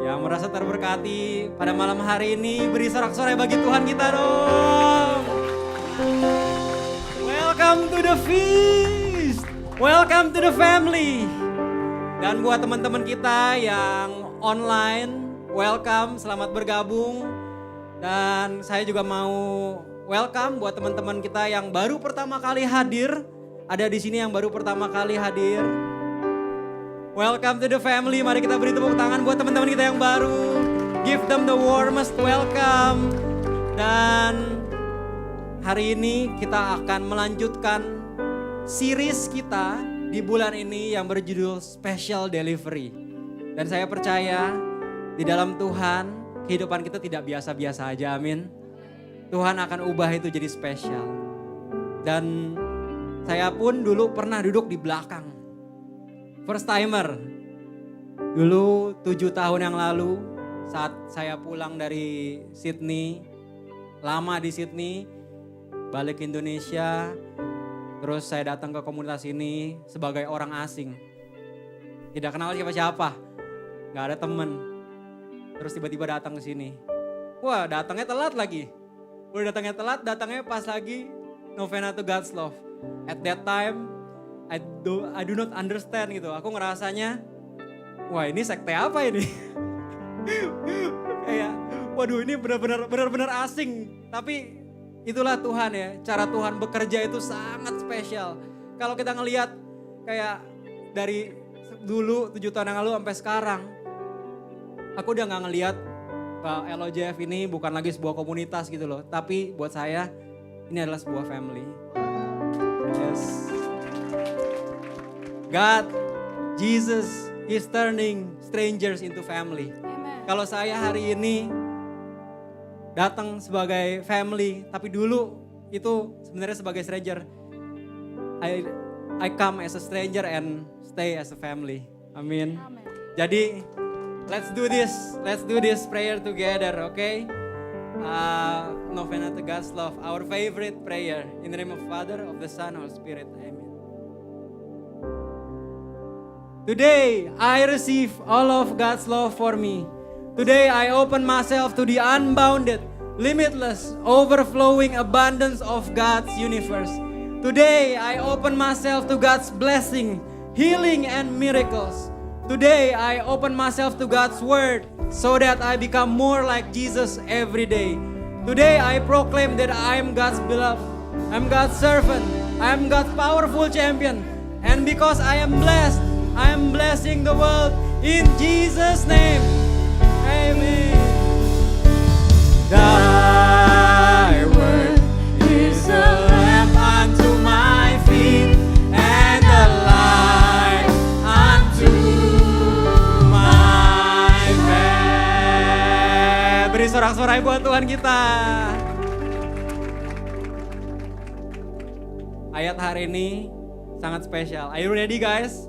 Yang merasa terberkati pada malam hari ini, beri sorak-sorai bagi Tuhan kita dong. Welcome to the feast. Welcome to the family. Dan buat teman-teman kita yang online, welcome, selamat bergabung. Dan saya juga mau welcome buat teman-teman kita yang baru pertama kali hadir. Ada di sini yang baru pertama kali hadir. Welcome to the family. Mari kita beri tepuk tangan buat teman-teman kita yang baru. Give them the warmest welcome. Dan hari ini kita akan melanjutkan series kita di bulan ini yang berjudul Special Delivery. Dan saya percaya di dalam Tuhan kehidupan kita tidak biasa-biasa aja, amin. Tuhan akan ubah itu jadi spesial. Dan saya pun dulu pernah duduk di belakang. First timer, dulu 7 tahun yang lalu saat saya pulang dari Sydney, lama di Sydney, balik ke Indonesia, terus saya datang ke komunitas ini sebagai orang asing. Tidak kenal siapa-siapa, gak ada temen, terus tiba-tiba datang ke sini. Wah, datangnya telat lagi, datangnya pas lagi Novena to God's Love. At that time, I do not understand gitu. Aku ngerasanya, wah ini sekte apa ini? Kayak, waduh ini benar-benar asing. Tapi itulah Tuhan ya, cara Tuhan bekerja itu sangat spesial. Kalau kita ngelihat kayak dari dulu 7 tahun yang lalu sampai sekarang, aku udah gak ngelihat LOJF ini bukan lagi sebuah komunitas gitu loh. Tapi buat saya ini adalah sebuah family. Yes. God, Jesus is turning strangers into family. Amen. Kalau saya hari ini datang sebagai family, tapi dulu itu sebenarnya sebagai stranger. I come as a stranger and stay as a family. Amin. Amen. Jadi let's do this prayer together, okay? Novena to God's Love, our favorite prayer. In the name of Father, of the Son, of the Spirit. Amen. Today, I receive all of God's love for me. Today, I open myself to the unbounded, limitless, overflowing abundance of God's universe. Today, I open myself to God's blessing, healing, and miracles. Today, I open myself to God's word so that I become more like Jesus every day. Today, I proclaim that I am God's beloved. I'm God's servant. I am God's powerful champion. And because I am blessed, I am blessing the world in Jesus' name. Amen. Thy word is a lamp unto my feet and a light unto my path. Beri sorak-sorai buat Tuhan kita. Ayat hari ini sangat spesial. Are you ready guys?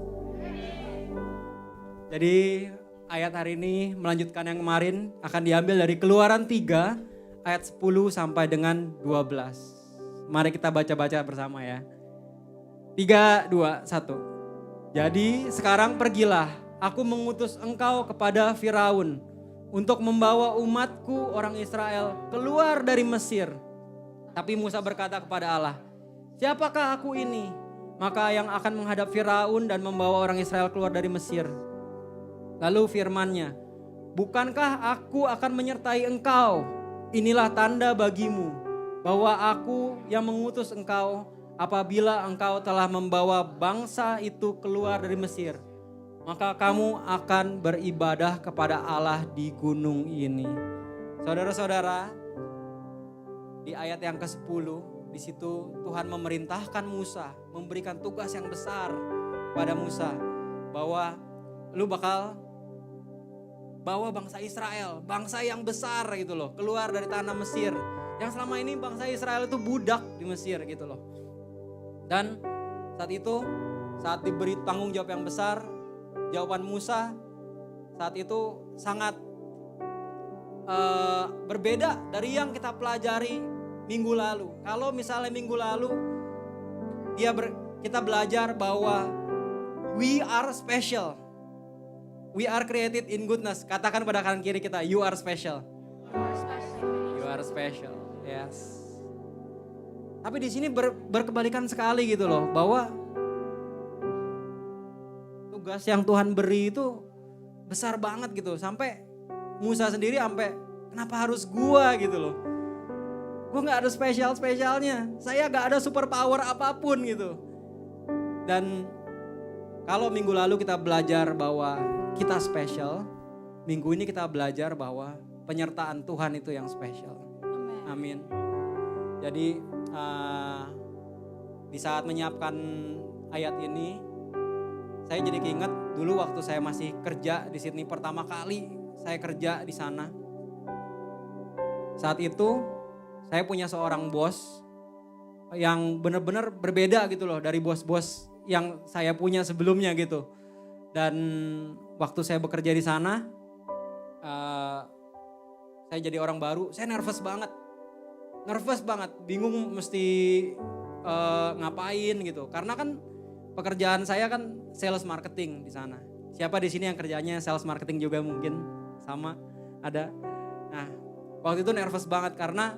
Jadi ayat hari ini melanjutkan yang kemarin akan diambil dari Keluaran 3 ayat 10 sampai dengan 12. Mari kita baca-baca bersama ya. 3, 2, 1. Jadi sekarang pergilah, aku mengutus engkau kepada Firaun untuk membawa umatku orang Israel keluar dari Mesir. Tapi Musa berkata kepada Allah, siapakah aku ini? Maka yang akan menghadap Firaun dan membawa orang Israel keluar dari Mesir. Lalu firman-Nya, bukankah aku akan menyertai engkau? Inilah tanda bagimu bahwa aku yang mengutus engkau apabila engkau telah membawa bangsa itu keluar dari Mesir. Maka kamu akan beribadah kepada Allah di gunung ini. Saudara-saudara, di ayat yang ke-10, di situ Tuhan memerintahkan Musa, memberikan tugas yang besar pada Musa. Bahwa lu bakal bawa bangsa Israel, bangsa yang besar gitu loh, keluar dari tanah Mesir. Yang selama ini bangsa Israel itu budak di Mesir gitu loh. Dan saat itu, saat diberi tanggung jawab yang besar, jawaban Musa saat itu sangat berbeda dari yang kita pelajari minggu lalu. Kalau misalnya minggu lalu kita belajar bahwa we are special. We are created in goodness. Katakan pada kanan kiri kita, you are special. You are special. Yes. Tapi di sini berkebalikan sekali gitu loh, bahwa tugas yang Tuhan beri itu besar banget gitu. Sampai Musa sendiri kenapa harus gua gitu loh. Gua gak ada spesialnya. Saya gak ada super power apapun gitu. Dan kalau minggu lalu kita belajar bahwa kita spesial, minggu ini kita belajar bahwa penyertaan Tuhan itu yang spesial. Amin. Jadi di saat menyiapkan ayat ini, saya jadi keinget dulu waktu saya masih kerja di Sydney, pertama kali saya kerja di sana. Saat itu saya punya seorang bos yang benar-benar berbeda gitu loh dari bos-bos yang saya punya sebelumnya gitu. Dan waktu saya bekerja di sana, saya jadi orang baru, saya nervous banget, bingung mesti ngapain gitu. Karena kan pekerjaan saya kan sales marketing di sana. Siapa di sini yang kerjanya sales marketing juga mungkin sama ada. Nah, waktu itu nervous banget karena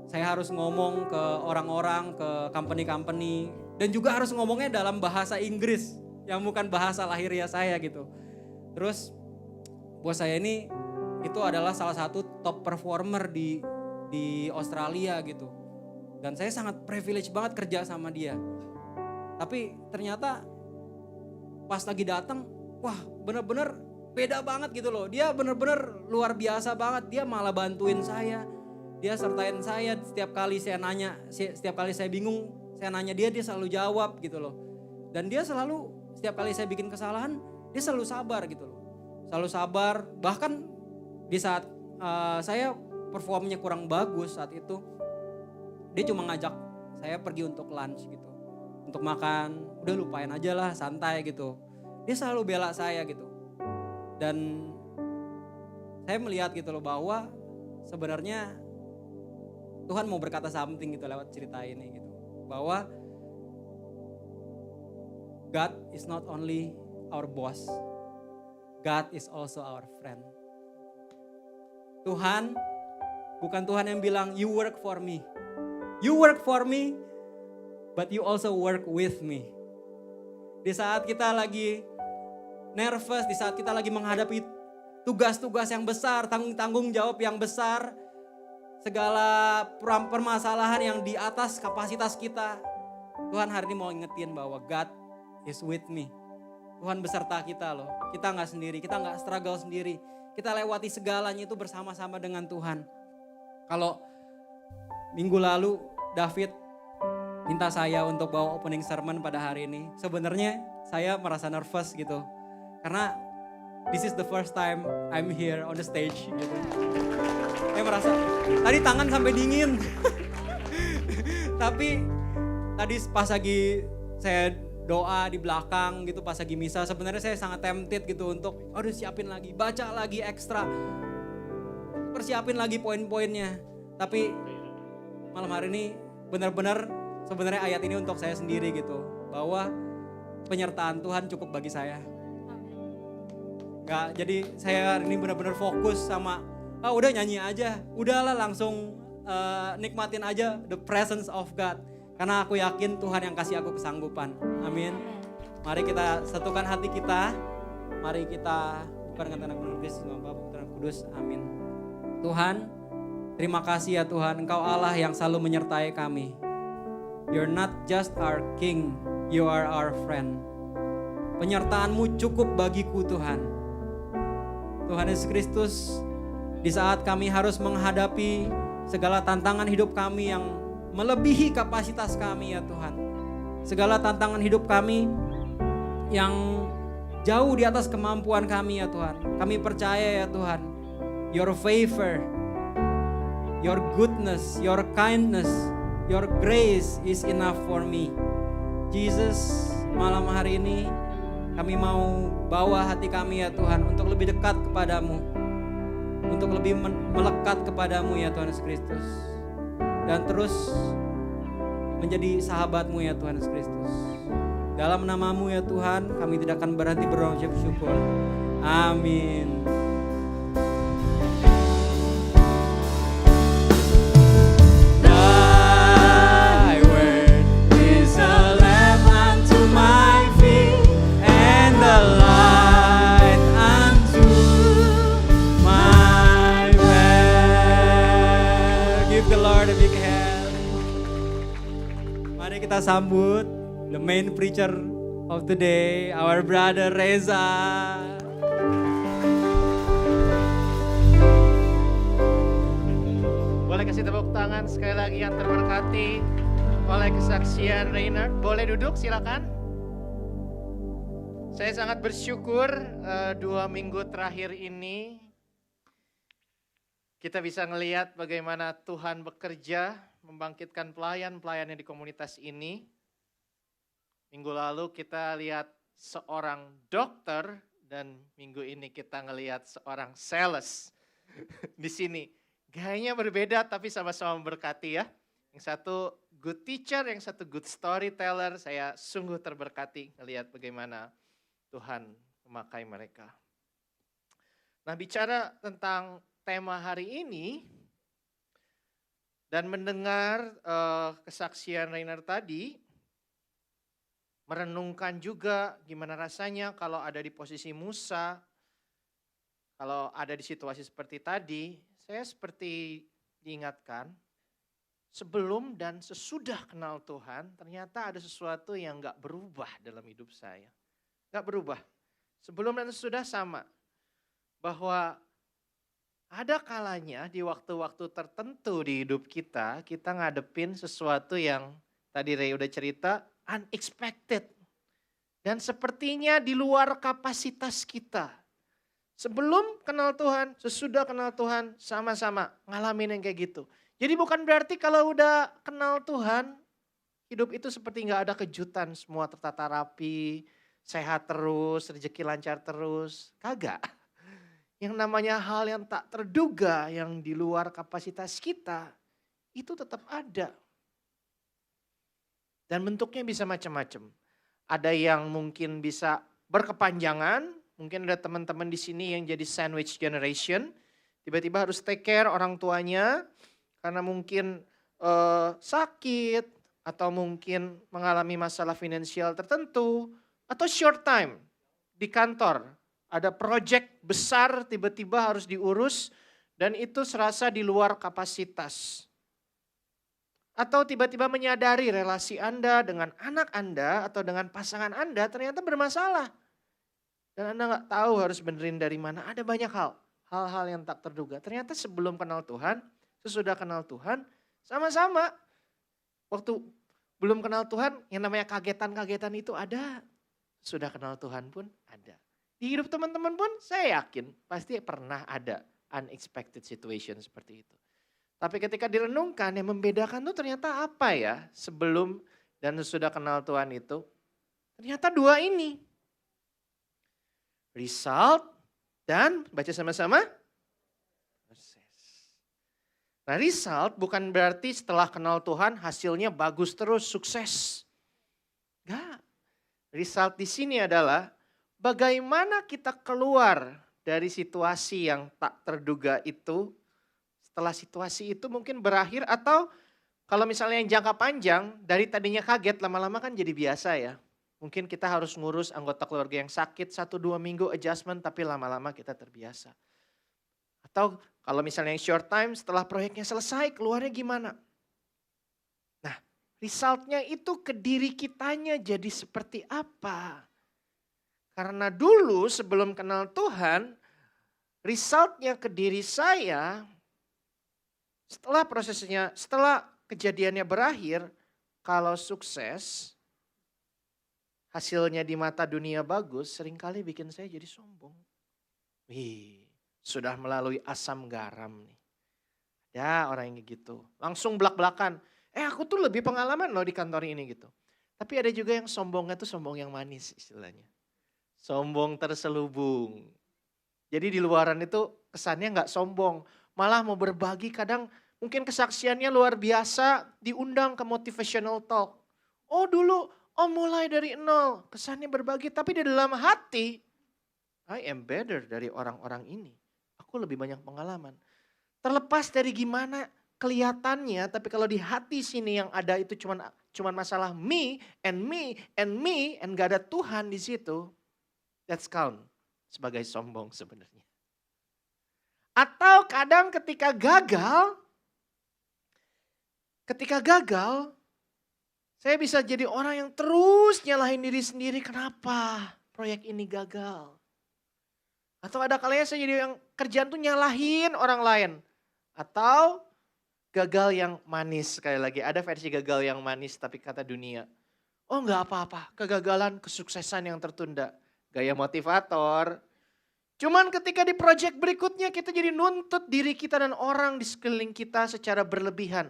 saya harus ngomong ke orang-orang, ke company-company, dan juga harus ngomongnya dalam bahasa Inggris yang bukan bahasa lahiriah saya gitu. Terus bos saya ini itu adalah salah satu top performer di Australia gitu. Dan saya sangat privilege banget kerja sama dia. Tapi ternyata pas lagi datang, wah bener-bener beda banget gitu loh. Dia bener-bener luar biasa banget. Dia malah bantuin saya. Dia sertain saya setiap kali saya nanya, setiap kali saya bingung, saya nanya dia selalu jawab gitu loh. Dan dia selalu, setiap kali saya bikin kesalahan, dia selalu sabar gitu loh. Selalu sabar, bahkan di saat saya performnya kurang bagus saat itu, dia cuma ngajak saya pergi untuk lunch gitu. Untuk makan, udah lupain aja lah, santai gitu. Dia selalu bela saya gitu. Dan saya melihat gitu loh bahwa sebenarnya Tuhan mau berkata something gitu lewat cerita ini gitu. Bahwa God is not only our boss, God is also our friend. Tuhan bukan Tuhan yang bilang you work for me. You work for me, but you also work with me. Di saat kita lagi nervous, di saat kita lagi menghadapi tugas-tugas yang besar, tanggung jawab yang besar, segala permasalahan yang di atas kapasitas kita, Tuhan hari ini mau ingetin bahwa God is with me. Tuhan beserta kita loh. Kita gak sendiri, kita gak struggle sendiri. Kita lewati segalanya itu bersama-sama dengan Tuhan. Kalau minggu lalu David minta saya untuk bawa opening sermon pada hari ini, sebenarnya saya merasa nervous gitu. Karena this is the first time I'm here on the stage gitu. Saya merasa tadi tangan sampai dingin. Tapi tadi pas lagi saya doa di belakang gitu, pas lagi misa, sebenarnya saya sangat tempted gitu untuk aduh siapin lagi, baca lagi ekstra, persiapin lagi poin-poinnya. Tapi malam hari ini benar-benar sebenarnya ayat ini untuk saya sendiri gitu, bahwa penyertaan Tuhan cukup bagi saya. Gak, jadi saya hari ini benar-benar fokus sama udah nyanyi aja, udahlah langsung nikmatin aja the presence of God. Karena aku yakin Tuhan yang kasih aku kesanggupan. Amin. Mari kita satukan hati kita. Mari kita bukan dengan Anak Kristus, Bapa, Putra, Kudus. Amin. Tuhan, terima kasih ya Tuhan, Engkau Allah yang selalu menyertai kami. You're not just our King, you are our friend. Penyertaan-Mu cukup bagiku Tuhan. Tuhan Yesus Kristus, di saat kami harus menghadapi segala tantangan hidup kami yang melebihi kapasitas kami ya Tuhan. Segala tantangan hidup kami yang jauh di atas kemampuan kami ya Tuhan. Kami percaya ya Tuhan, Your favor, Your goodness, Your kindness, Your grace is enough for me. Jesus, malam hari ini kami mau bawa hati kami ya Tuhan untuk lebih dekat kepadamu. Untuk lebih melekat kepadamu ya Tuhan Yesus Kristus. Dan terus menjadi sahabat-Mu ya Tuhan Yesus Kristus. Dalam nama-Mu ya Tuhan, kami tidak akan berhenti bersyukur. Amin. Thy word is a lamp unto my feet and a light unto my path. Give the Lord a big hand. Mari kita sambut the main preacher of today, our brother Reza. Boleh kasih tepuk tangan sekali lagi yang terberkati oleh kesaksian Reinhard. Boleh duduk silakan. Saya sangat bersyukur 2 minggu terakhir ini kita bisa ngelihat bagaimana Tuhan bekerja membangkitkan pelayan-pelayannya di komunitas ini. Minggu lalu kita lihat seorang dokter dan minggu ini kita ngelihat seorang sales di sini. Gayanya berbeda tapi sama-sama memberkati ya. Yang satu good teacher, yang satu good storyteller. Saya sungguh terberkati ngelihat bagaimana Tuhan memakai mereka. Nah, bicara tentang tema hari ini dan mendengar kesaksian Rainer tadi, merenungkan juga gimana rasanya kalau ada di posisi Musa, kalau ada di situasi seperti tadi, saya seperti diingatkan, sebelum dan sesudah kenal Tuhan, ternyata ada sesuatu yang gak berubah dalam hidup saya. Gak berubah, sebelum dan sesudah sama, bahwa ada kalanya di waktu-waktu tertentu di hidup kita ngadepin sesuatu yang tadi Ray udah cerita, unexpected. Dan sepertinya di luar kapasitas kita. Sebelum kenal Tuhan, sesudah kenal Tuhan, sama-sama ngalamin yang kayak gitu. Jadi bukan berarti kalau udah kenal Tuhan, hidup itu seperti gak ada kejutan, semua tertata rapi, sehat terus, rezeki lancar terus. Kagak. Yang namanya hal yang tak terduga, yang di luar kapasitas kita, itu tetap ada. Dan bentuknya bisa macam-macam. Ada yang mungkin bisa berkepanjangan, mungkin ada teman-teman di sini yang jadi sandwich generation, tiba-tiba harus take care orang tuanya karena mungkin sakit atau mungkin mengalami masalah finansial tertentu atau short time di kantor. Ada project besar tiba-tiba harus diurus dan itu serasa di luar kapasitas. Atau tiba-tiba menyadari relasi Anda dengan anak Anda atau dengan pasangan Anda ternyata bermasalah. Dan Anda gak tahu harus benerin dari mana. Ada banyak hal-hal yang tak terduga. Ternyata sebelum kenal Tuhan, sesudah kenal Tuhan, sama-sama. Waktu belum kenal Tuhan, yang namanya kagetan-kagetan itu ada. Sudah kenal Tuhan pun ada. Di hidup teman-teman pun saya yakin pasti pernah ada unexpected situation seperti itu. Tapi ketika direnungkan yang membedakan tuh ternyata apa ya sebelum dan sesudah kenal Tuhan itu. Ternyata dua ini. Result dan baca sama-sama proses. Nah, result bukan berarti setelah kenal Tuhan hasilnya bagus terus, sukses. Enggak. Result di sini adalah bagaimana kita keluar dari situasi yang tak terduga itu, setelah situasi itu mungkin berakhir atau kalau misalnya yang jangka panjang, dari tadinya kaget lama-lama kan jadi biasa ya. Mungkin kita harus ngurus anggota keluarga yang sakit 1-2 minggu adjustment tapi lama-lama kita terbiasa. Atau kalau misalnya yang short time setelah proyeknya selesai keluarnya gimana? Nah, resultnya itu ke diri kitanya jadi seperti apa? Karena dulu sebelum kenal Tuhan, resultnya ke diri saya, setelah prosesnya, setelah kejadiannya berakhir, kalau sukses, hasilnya di mata dunia bagus, seringkali bikin saya jadi sombong. Wih, sudah melalui asam garam nih. Ada orang yang gitu, langsung belak-belakan. Aku tuh lebih pengalaman loh di kantor ini gitu. Tapi ada juga yang sombongnya tuh sombong yang manis istilahnya. Sombong terselubung. Jadi di luaran itu kesannya gak sombong. Malah mau berbagi kadang mungkin kesaksiannya luar biasa diundang ke motivational talk. Oh dulu mulai dari nol kesannya berbagi tapi di dalam hati I am better dari orang-orang ini. Aku lebih banyak pengalaman. Terlepas dari gimana kelihatannya, tapi kalau di hati sini yang ada itu cuman masalah me and me and me and gak ada Tuhan di situ, that's count sebagai sombong sebenarnya. Atau kadang ketika gagal, saya bisa jadi orang yang terus nyalahin diri sendiri, kenapa proyek ini gagal. Atau ada kalanya saya jadi yang kerjaan tuh nyalahin orang lain. Atau gagal yang manis, sekali lagi ada versi gagal yang manis tapi kata dunia. Oh enggak apa-apa, kegagalan kesuksesan yang tertunda. Gaya motivator. Cuman ketika di project berikutnya kita jadi nuntut diri kita dan orang di sekeliling kita secara berlebihan.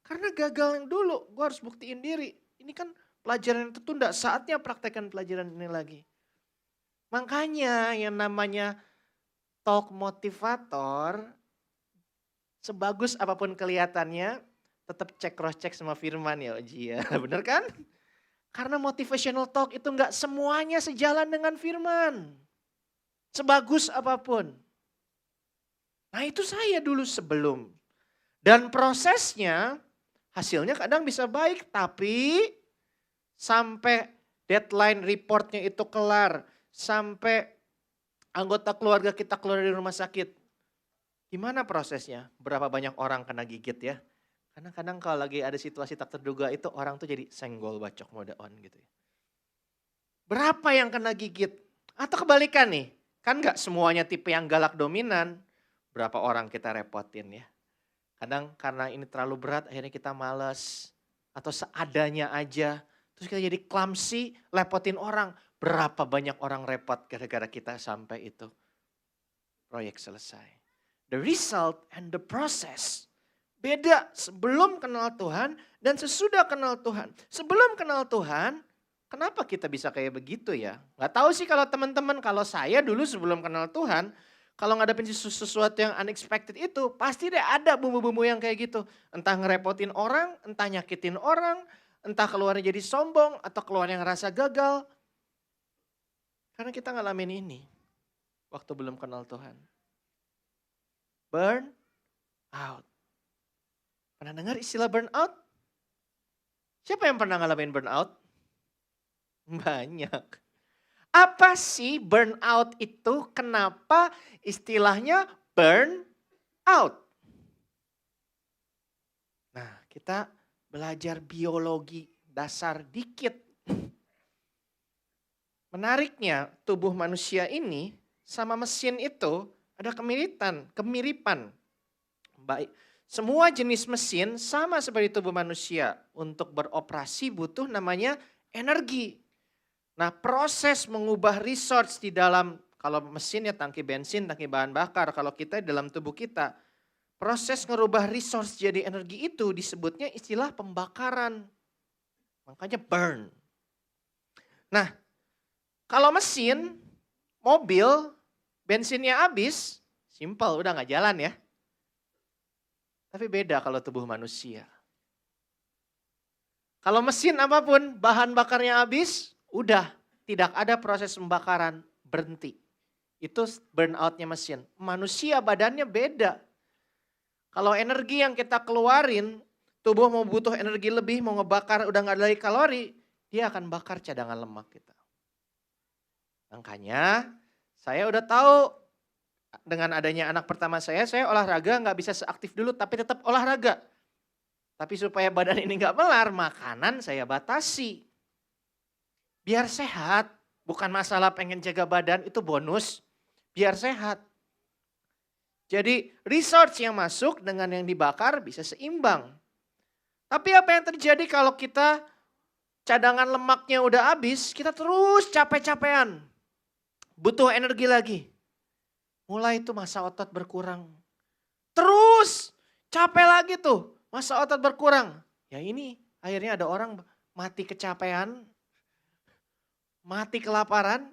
Karena gagal yang dulu, gue harus buktiin diri. Ini kan pelajaran yang tertunda, saatnya praktekkan pelajaran ini lagi. Makanya yang namanya talk motivator, sebagus apapun kelihatannya, tetap cross check sama firman ya Oji ya, bener kan? Karena motivational talk itu enggak semuanya sejalan dengan firman. Sebagus apapun. Nah itu saya dulu sebelum. Dan prosesnya, hasilnya kadang bisa baik, tapi sampai deadline reportnya itu kelar, sampai anggota keluarga kita keluar dari rumah sakit. Gimana prosesnya? Berapa banyak orang kena gigit ya? Karena kadang kalau lagi ada situasi tak terduga itu orang tuh jadi senggol bacok mode on gitu ya. Berapa yang kena gigit? Atau kebalikan nih, kan gak semuanya tipe yang galak dominan. Berapa orang kita repotin ya? Kadang karena ini terlalu berat akhirnya kita malas. Atau seadanya aja. Terus kita jadi clumsy, lepotin orang. Berapa banyak orang repot gara-gara kita sampai itu. Proyek selesai. The result and the process. Beda sebelum kenal Tuhan dan sesudah kenal Tuhan. Sebelum kenal Tuhan, kenapa kita bisa kayak begitu ya? Gak tahu sih kalau teman-teman, kalau saya dulu sebelum kenal Tuhan, kalau ngadepin sesuatu yang unexpected itu, pasti deh ada bumbu-bumbu yang kayak gitu. Entah ngerepotin orang, entah nyakitin orang, entah keluarnya jadi sombong, atau keluarnya ngerasa gagal. Karena kita ngalamin ini waktu belum kenal Tuhan. Burn out. Pernah dengar istilah burn out? Siapa yang pernah ngalamin burn out? Banyak. Apa sih burn out itu? Kenapa istilahnya burn out? Nah, kita belajar biologi dasar dikit. Menariknya, tubuh manusia ini sama mesin itu ada kemiripan. Baik, semua jenis mesin sama seperti tubuh manusia. Untuk beroperasi butuh namanya energi. Nah, proses mengubah resource di dalam, kalau mesin ya tangki bensin, tangki bahan bakar. Kalau kita dalam tubuh kita, proses ngerubah resource jadi energi itu disebutnya istilah pembakaran. Makanya burn. Nah, kalau mesin, mobil, bensinnya habis, simple, udah gak jalan ya. Tapi beda kalau tubuh manusia. Kalau mesin apapun, bahan bakarnya habis, udah tidak ada proses pembakaran, berhenti. Itu burnout-nya mesin. Manusia badannya beda. Kalau energi yang kita keluarin, tubuh mau butuh energi lebih, mau ngebakar udah gak ada lagi kalori, dia akan bakar cadangan lemak kita. Makanya saya udah tahu dengan adanya anak pertama saya olahraga gak bisa seaktif dulu tapi tetap olahraga. Tapi supaya badan ini gak melar, makanan saya batasi. Biar sehat, bukan masalah pengen jaga badan itu bonus. Biar sehat. Jadi resource yang masuk dengan yang dibakar bisa seimbang. Tapi apa yang terjadi kalau kita cadangan lemaknya udah habis, kita terus capek-capean. Butuh energi lagi. Mulai itu masa otot berkurang. Terus capek lagi tuh, masa otot berkurang. Ya ini akhirnya ada orang mati kecapean, mati kelaparan.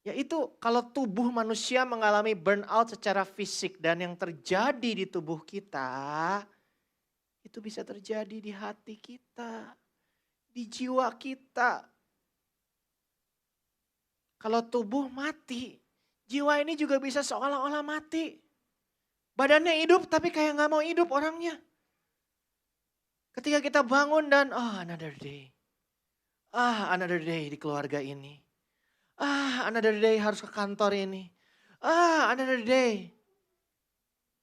Ya itu kalau tubuh manusia mengalami burnout secara fisik dan yang terjadi di tubuh kita, itu bisa terjadi di hati kita, di jiwa kita. Kalau tubuh mati, Jiwa ini juga bisa seolah-olah mati. Badannya hidup tapi kayak gak mau hidup orangnya. Ketika kita bangun dan another day. Another day di keluarga ini. Another day harus ke kantor ini. Another day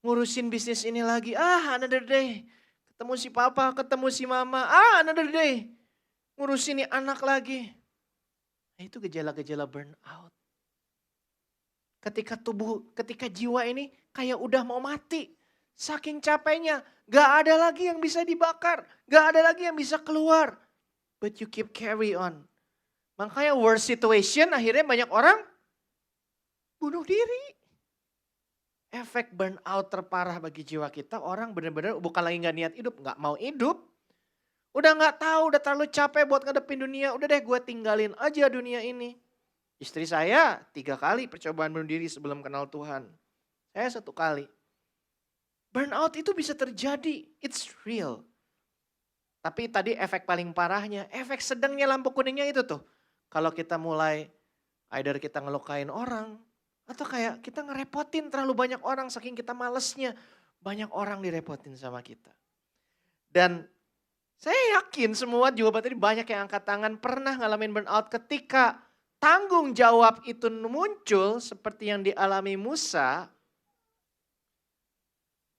ngurusin bisnis ini lagi. Another day ketemu si papa, ketemu si mama. Another day ngurusin nih anak lagi. Nah, itu gejala-gejala burnout. Ketika jiwa ini kayak udah mau mati. Saking capeknya, gak ada lagi yang bisa dibakar. Gak ada lagi yang bisa keluar. But you keep carry on. Makanya worst situation akhirnya banyak orang bunuh diri. Efek burnout terparah bagi jiwa kita, orang benar-benar bukan lagi gak niat hidup, gak mau hidup. Udah gak tahu, udah terlalu capek buat ngadepin dunia. Udah deh gue tinggalin aja dunia ini. Istri saya 3 kali percobaan bunuh diri sebelum kenal Tuhan. Saya 1 kali. Burnout itu bisa terjadi, it's real. Tapi tadi efek paling parahnya, efek sedangnya lampu kuningnya itu tuh. Kalau kita mulai, either kita ngelukain orang, atau kayak kita ngerepotin terlalu banyak orang saking kita malesnya. Banyak orang direpotin sama kita. Dan saya yakin semua juga tadi banyak yang angkat tangan pernah ngalamin burnout ketika tanggung jawab itu muncul seperti yang dialami Musa.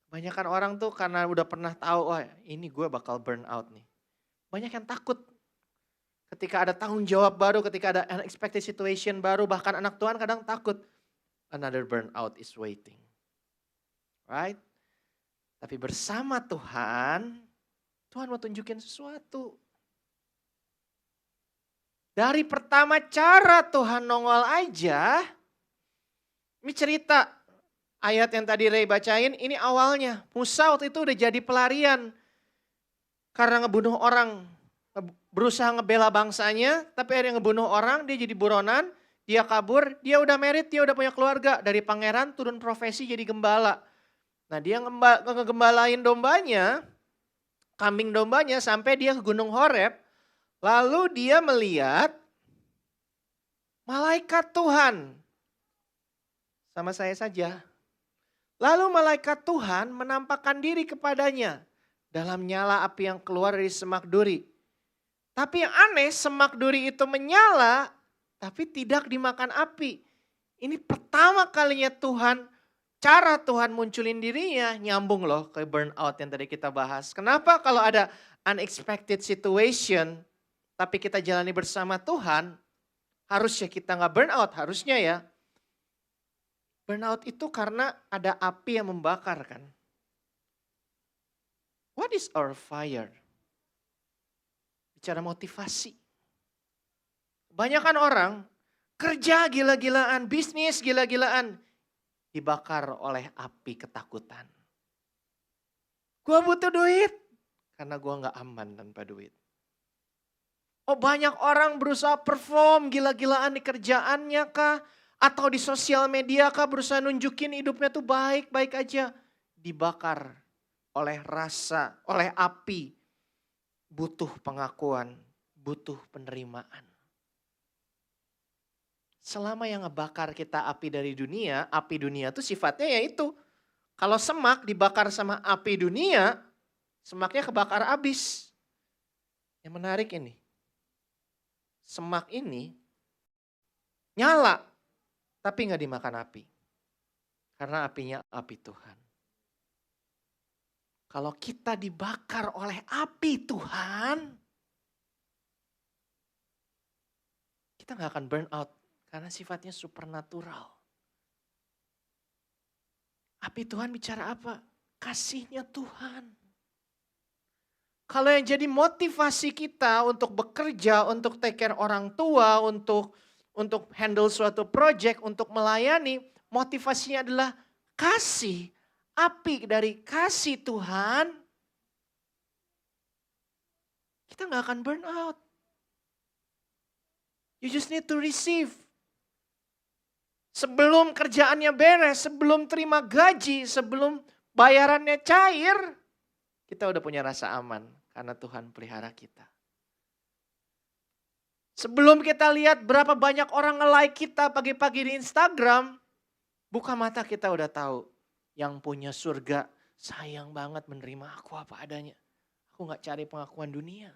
Kebanyakan orang tuh karena udah pernah tahu, ini gue bakal burnout nih. Banyak yang takut. Ketika ada tanggung jawab baru, ketika ada unexpected situation baru, bahkan anak Tuhan kadang takut. Another burnout is waiting. Right? Tapi bersama Tuhan, Tuhan mau tunjukin sesuatu. Dari pertama cara Tuhan nongol aja, ini cerita ayat yang tadi Ray bacain, ini awalnya. Musa waktu itu udah jadi pelarian karena ngebunuh orang, berusaha ngebela bangsanya, tapi ada yang ngebunuh orang, dia jadi buronan, dia kabur, dia udah married, dia udah punya keluarga. Dari pangeran turun profesi jadi gembala. Nah dia ngegembalain dombanya, kambing dombanya sampai dia ke Gunung Horeb. Lalu dia melihat malaikat Tuhan. Sama saya saja. Lalu malaikat Tuhan menampakkan diri kepadanya dalam nyala api yang keluar dari semak duri. Tapi yang aneh, semak duri itu menyala tapi tidak dimakan api. Ini pertama kalinya cara Tuhan munculin dirinya nyambung loh ke burnout yang tadi kita bahas. Kenapa kalau ada unexpected situation tapi kita jalani bersama Tuhan, harusnya kita gak burnout, harusnya ya. Burnout itu karena ada api yang membakar kan. What is our fire? Bicara motivasi. Kebanyakan orang kerja gila-gilaan, bisnis gila-gilaan, dibakar oleh api ketakutan. Gua butuh duit, karena gua gak aman tanpa duit. Banyak orang berusaha perform gila-gilaan di kerjaannya kah? Atau di sosial media kah berusaha nunjukin hidupnya tuh baik-baik aja. Dibakar oleh rasa, oleh api. Butuh pengakuan, butuh penerimaan. Selama yang ngebakar kita api dunia tuh sifatnya yaitu. Kalau semak dibakar sama api dunia, semaknya kebakar habis. Yang menarik ini. Semak ini nyala, tapi gak dimakan api. Karena apinya api Tuhan. Kalau kita dibakar oleh api Tuhan, kita gak akan burn out. Karena sifatnya supernatural. Api Tuhan bicara apa? Kasihnya Tuhan. Kalau yang jadi motivasi kita untuk bekerja, untuk take care orang tua, untuk handle suatu project, untuk melayani, motivasinya adalah kasih, api dari kasih Tuhan, kita gak akan burn out. You just need to receive. Sebelum kerjaannya beres, sebelum terima gaji, sebelum bayarannya cair, kita udah punya rasa aman karena Tuhan pelihara kita. Sebelum kita lihat berapa banyak orang nge-like kita pagi-pagi di Instagram, Buka mata kita udah tahu. Yang punya surga sayang banget menerima aku apa adanya. Aku gak cari pengakuan dunia.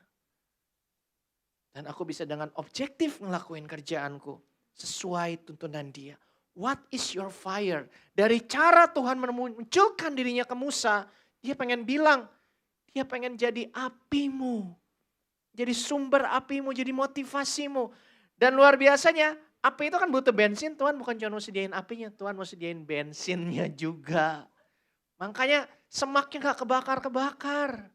Dan aku bisa dengan objektif ngelakuin kerjaanku. Sesuai tuntunan dia. What is your fire? Dari cara Tuhan memunculkan dirinya ke Musa. Dia pengen bilang. Dia pengen jadi apimu. Jadi sumber apimu, jadi motivasimu. Dan luar biasanya, api itu kan butuh bensin. Tuhan bukan cuma mau sediain apinya, Tuhan mau sediain bensinnya juga. Makanya semaknya gak kebakar-kebakar.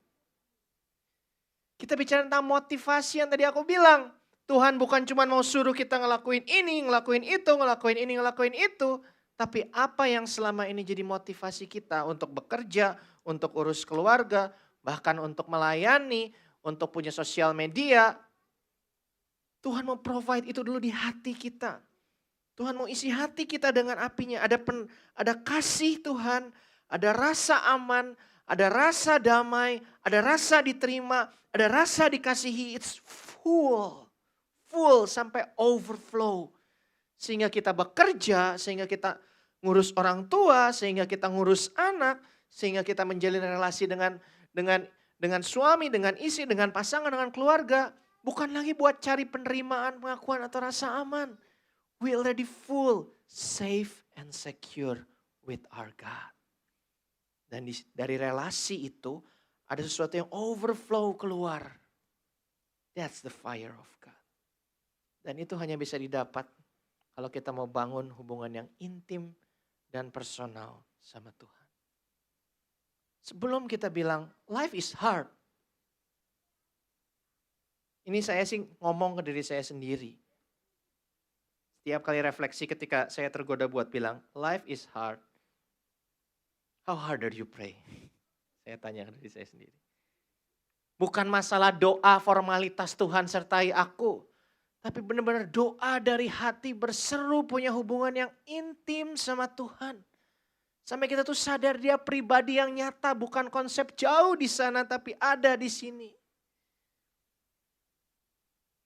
Kita bicara tentang motivasi yang tadi aku bilang. Tuhan bukan cuma mau suruh kita ngelakuin ini, ngelakuin itu, ngelakuin ini, ngelakuin itu. Tapi apa yang selama ini jadi motivasi kita untuk bekerja, untuk urus keluarga, bahkan untuk melayani, untuk punya sosial media. Tuhan mau provide itu dulu di hati kita. Tuhan mau isi hati kita dengan apinya. Ada kasih Tuhan, ada rasa aman, ada rasa damai, ada rasa diterima, ada rasa dikasihi. It's full sampai overflow. Sehingga kita bekerja, sehingga kita ngurus orang tua, sehingga kita ngurus anak, sehingga kita menjalin relasi dengan suami, dengan istri, dengan pasangan, dengan keluarga. Bukan lagi buat cari penerimaan, pengakuan atau rasa aman. We already full, safe and secure with our God. Dan dari relasi itu ada sesuatu yang overflow keluar. That's the fire of God. Dan itu hanya bisa didapat kalau kita mau bangun hubungan yang intim dan personal sama Tuhan. Sebelum kita bilang life is hard. Ini saya sih ngomong ke diri saya sendiri. Setiap kali refleksi ketika saya tergoda buat bilang life is hard. How hard are you pray? Saya tanya ke diri saya sendiri. Bukan masalah doa formalitas Tuhan sertai aku. Tapi benar-benar doa dari hati berseru punya hubungan yang intim sama Tuhan. Sampai kita tuh sadar dia pribadi yang nyata, bukan konsep jauh di sana tapi ada di sini.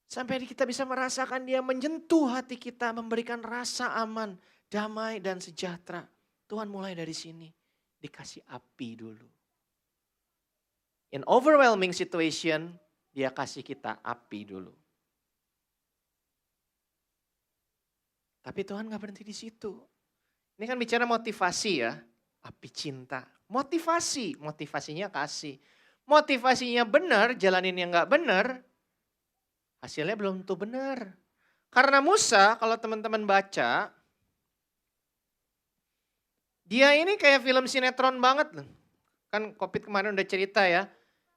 Sampai kita bisa merasakan dia menyentuh hati kita, memberikan rasa aman, damai dan sejahtera. Tuhan mulai dari sini, dikasih api dulu. In overwhelming situation, dia kasih kita api dulu. Tapi Tuhan gak berhenti di situ. Ini kan bicara motivasi ya, api cinta. Motivasinya kasih. Motivasinya benar, jalanin yang gak benar, hasilnya belum tentu benar. Karena Musa, kalau teman-teman baca, dia ini kayak film sinetron banget loh. Kan Covid kemarin udah cerita ya.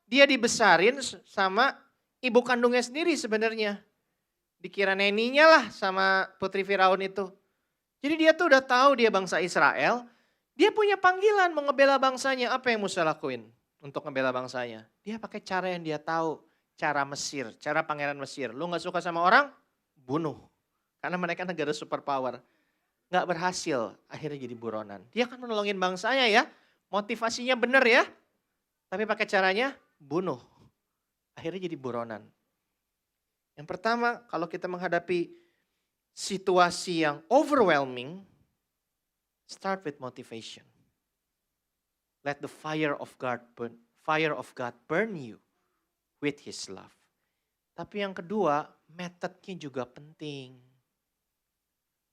Dia dibesarin sama ibu kandungnya sendiri sebenarnya. Dikira neninya lah sama putri Firaun itu. Jadi dia tuh udah tahu dia bangsa Israel. Dia punya panggilan mau ngebela bangsanya. Apa yang Musa lakuin untuk ngebela bangsanya? Dia pakai cara yang dia tahu. Cara Mesir, cara pangeran Mesir. Lu gak suka sama orang? Bunuh. Karena mereka negara superpower. Gak berhasil, akhirnya jadi buronan. Dia kan menolongin bangsanya ya. Motivasinya bener ya. Tapi pakai caranya bunuh. Akhirnya jadi buronan. Yang pertama, kalau kita menghadapi situasi yang overwhelming, start with motivation. Let the fire of God burn you with His love. Tapi yang kedua, metodenya juga penting.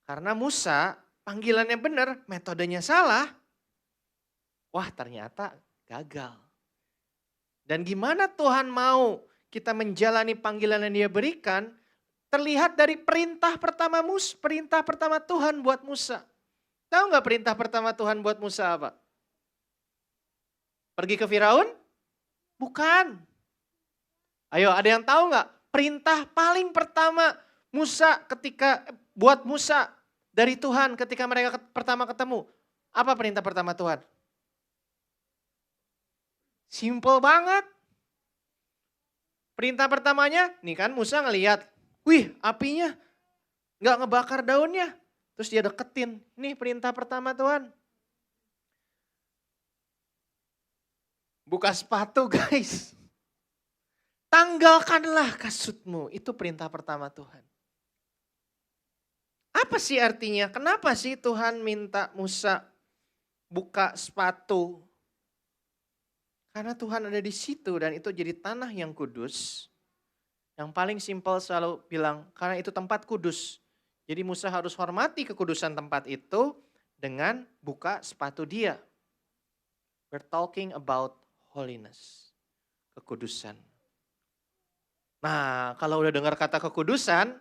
Karena Musa, panggilannya benar, metodenya salah. Wah, ternyata gagal. Dan gimana Tuhan mau kita menjalani panggilan yang Dia berikan, terlihat dari perintah pertama Tuhan buat Musa. Tahu nggak perintah pertama Tuhan buat Musa apa? Pergi ke Firaun? Bukan. Ayo, ada yang tahu nggak? Perintah paling pertama buat Musa dari Tuhan ketika mereka pertama ketemu. Apa perintah pertama Tuhan? Simple banget. Perintah pertamanya, nih kan Musa ngelihat, wih apinya nggak ngebakar daunnya. Terus dia deketin, nih perintah pertama Tuhan. Buka sepatu guys. Tanggalkanlah kasutmu, itu perintah pertama Tuhan. Apa sih artinya? Kenapa sih Tuhan minta Musa buka sepatu? Karena Tuhan ada di situ dan itu jadi tanah yang kudus. Yang paling simpel selalu bilang, karena itu tempat kudus. Jadi Musa harus hormati kekudusan tempat itu dengan buka sepatu dia. We're talking about holiness, kekudusan. Nah, kalau udah dengar kata kekudusan,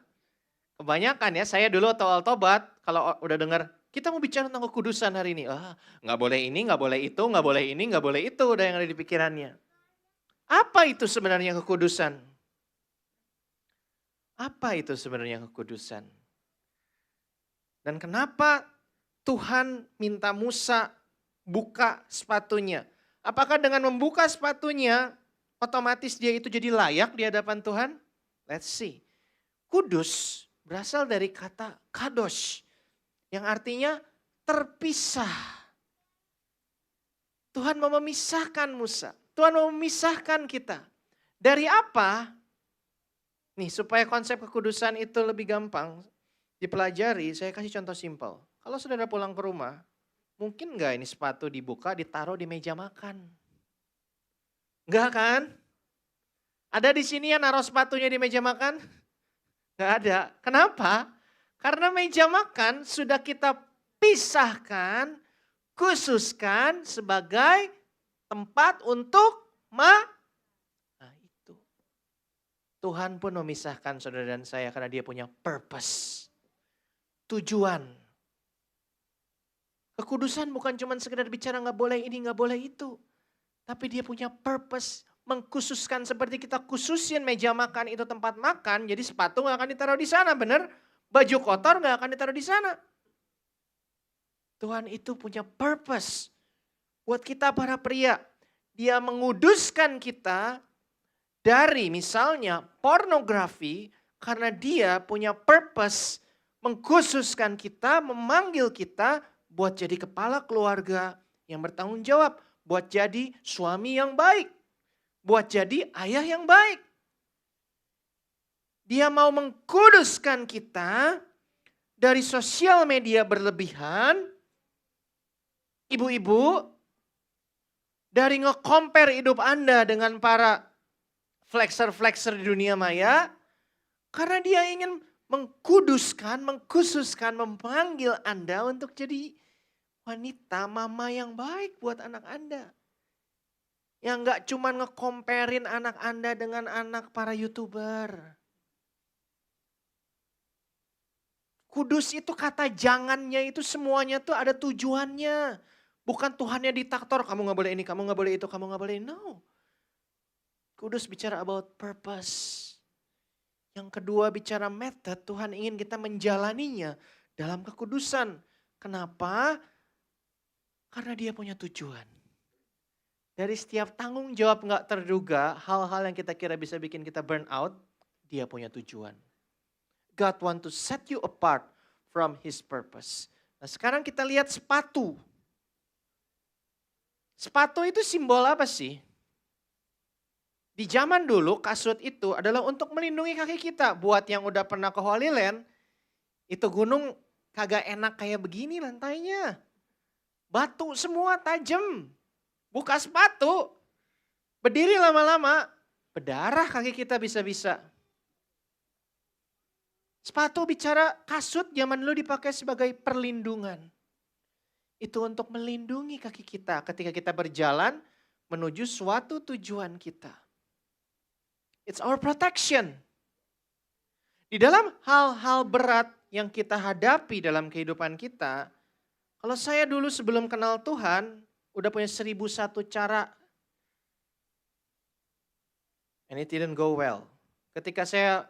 kebanyakan ya, saya dulu awal tobat, kalau udah dengar, kita mau bicara tentang kekudusan hari ini. Nggak boleh ini, nggak boleh itu, nggak boleh ini, nggak boleh itu, udah yang ada di pikirannya. Apa itu sebenarnya kekudusan? Apa itu sebenarnya kekudusan? Dan kenapa Tuhan minta Musa buka sepatunya? Apakah dengan membuka sepatunya, otomatis dia itu jadi layak di hadapan Tuhan? Let's see. Kudus berasal dari kata kadosh, yang artinya terpisah. Tuhan mau memisahkan Musa. Tuhan mau memisahkan kita. Dari apa? Nih, supaya konsep kekudusan itu lebih gampang dipelajari, saya kasih contoh simpel. Kalau saudara pulang ke rumah, mungkin nggak ini sepatu dibuka, ditaruh di meja makan? Enggak kan? Ada di sini yang naruh sepatunya di meja makan? Enggak ada. Kenapa? Karena meja makan sudah kita pisahkan, khususkan sebagai tempat untuk Nah itu. Tuhan pun memisahkan saudara dan saya karena dia punya purpose. Tujuan. Kekudusan bukan cuma sekedar bicara nggak boleh ini, nggak boleh itu. Tapi dia punya purpose, mengkhususkan seperti kita khususin meja makan itu tempat makan, jadi sepatu nggak akan ditaruh di sana, bener? Baju kotor nggak akan ditaruh di sana. Tuhan itu punya purpose buat kita para pria. Dia menguduskan kita dari misalnya pornografi karena dia punya purpose mengkhususkan kita, memanggil kita buat jadi kepala keluarga yang bertanggung jawab. Buat jadi suami yang baik. Buat jadi ayah yang baik. Dia mau mengkuduskan kita dari sosial media berlebihan. Ibu-ibu, dari nge-compare hidup Anda dengan para flexer-flexer di dunia maya. Karena dia ingin mengkuduskan, mengkhususkan, memanggil Anda untuk jadi wanita, mama yang baik buat anak Anda. Yang gak cuma nge-comparein anak Anda dengan anak para YouTuber. Kudus itu kata jangannya itu semuanya tuh ada tujuannya. Bukan Tuhannya diktator, kamu gak boleh ini, kamu gak boleh itu, kamu gak boleh ini. No. Kudus bicara about purpose. Yang kedua bicara method, Tuhan ingin kita menjalaninya dalam kekudusan. Kenapa? Karena dia punya tujuan. Dari setiap tanggung jawab gak terduga, hal-hal yang kita kira bisa bikin kita burn out, dia punya tujuan. God want to set you apart from His purpose. Nah sekarang kita lihat sepatu. Sepatu itu simbol apa sih? Di zaman dulu kasut itu adalah untuk melindungi kaki kita. Buat yang udah pernah ke Holy Land, itu gunung kagak enak kayak begini lantainya. Batu semua tajam. Buka sepatu, berdiri lama-lama, berdarah kaki kita bisa-bisa. Sepatu bicara kasut zaman dulu dipakai sebagai perlindungan. Itu untuk melindungi kaki kita ketika kita berjalan menuju suatu tujuan kita. It's our protection. Di dalam hal-hal berat yang kita hadapi dalam kehidupan kita, kalau saya dulu sebelum kenal Tuhan, udah punya 1001 cara. And it didn't go well. Ketika saya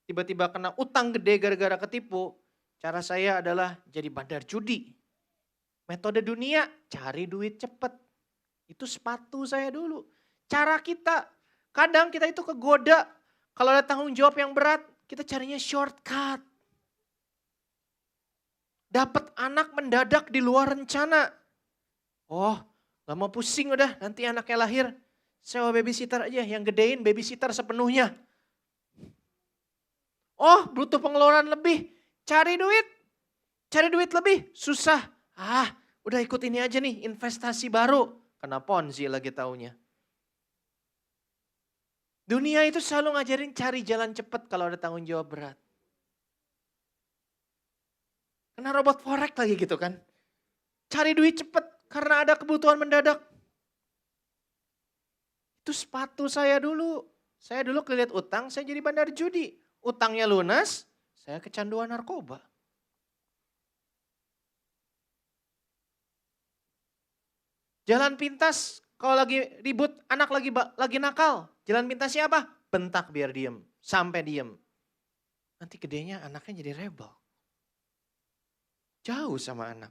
tiba-tiba kena utang gede gara-gara ketipu, cara saya adalah jadi bandar judi. Metode dunia, cari duit cepet. Itu sepatu saya dulu. Cara kita, kadang kita itu kegoda. Kalau ada tanggung jawab yang berat, kita carinya shortcut. Dapat anak mendadak di luar rencana. Oh, gak mau pusing udah, nanti anaknya lahir. Sewa babysitter aja, yang gedein babysitter sepenuhnya. Oh, butuh pengeluaran lebih, cari duit, Cari duit lebih, susah. Udah ikut ini aja nih, investasi baru. Kena Ponzi lagi taunya. Dunia itu selalu ngajarin cari jalan cepat kalau ada tanggung jawab berat. Kena robot forex lagi gitu kan. Cari duit cepat karena ada kebutuhan mendadak. Itu sepatu saya dulu. Saya dulu kelihat utang, saya jadi bandar judi. Utangnya lunas, saya kecanduan narkoba. Jalan pintas, kalau lagi ribut, anak lagi nakal. Jalan pintasnya apa? Bentak biar diem, sampai diem. Nanti gedenya anaknya jadi rebel. Jauh sama anak.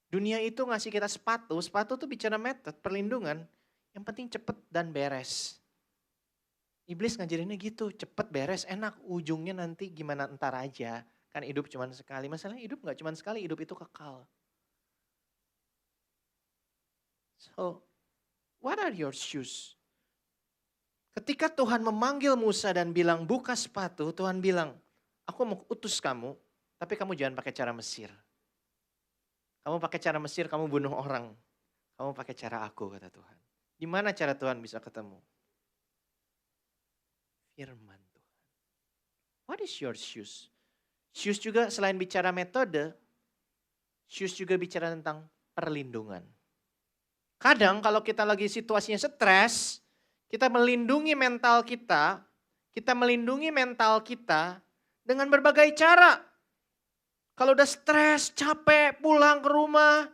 Dunia itu ngasih kita sepatu tuh bicara metode, perlindungan. Yang penting cepet dan beres. Iblis ngajarinnya gitu, cepet beres, enak. Ujungnya nanti gimana entar aja. Kan hidup cuma sekali. Masalahnya hidup gak cuma sekali, hidup itu kekal. So, what are your shoes? Ketika Tuhan memanggil Musa dan bilang buka sepatu, Tuhan bilang, aku mau utus kamu, tapi kamu jangan pakai cara Mesir. Kamu pakai cara Mesir, kamu bunuh orang. Kamu pakai cara aku, kata Tuhan. Di mana cara Tuhan bisa ketemu? Firman Tuhan. What is your shoes? Shoes juga selain bicara metode, shoes juga bicara tentang perlindungan. Kadang kalau kita lagi situasinya stres, kita melindungi mental kita dengan berbagai cara. Kalau udah stres, capek, pulang ke rumah.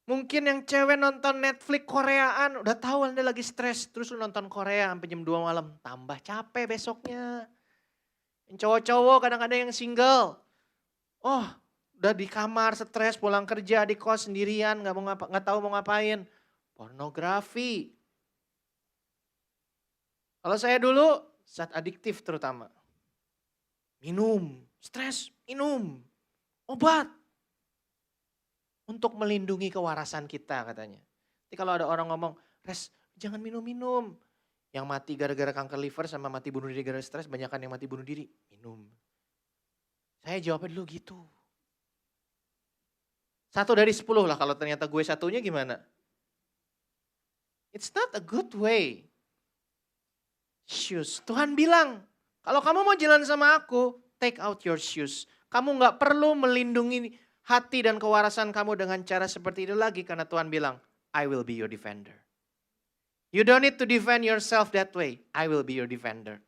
Mungkin yang cewek nonton Netflix Koreaan, udah tahu Anda lagi stres, terus lu nonton Korea sampai jam 2 malam, tambah capek besoknya. Yang cowok-cowok kadang-kadang yang single, udah di kamar stres, pulang kerja di kos sendirian, nggak tahu mau ngapain, pornografi. Kalau saya dulu zat adiktif terutama, minum, stres, minum, obat. Untuk melindungi kewarasan kita katanya. Jadi kalau ada orang ngomong, Res jangan minum-minum. Yang mati gara-gara kanker liver sama mati bunuh diri gara-gara stres, banyakan yang mati bunuh diri, minum. Saya jawabnya dulu gitu. 1 dari 10 lah, kalau ternyata gue satunya gimana? It's not a good way. Shoes. Tuhan bilang, kalau kamu mau jalan sama aku, take out your shoes. Kamu gak perlu melindungi hati dan kewarasan kamu dengan cara seperti itu lagi. Karena Tuhan bilang, I will be your defender. You don't need to defend yourself that way. I will be your defender.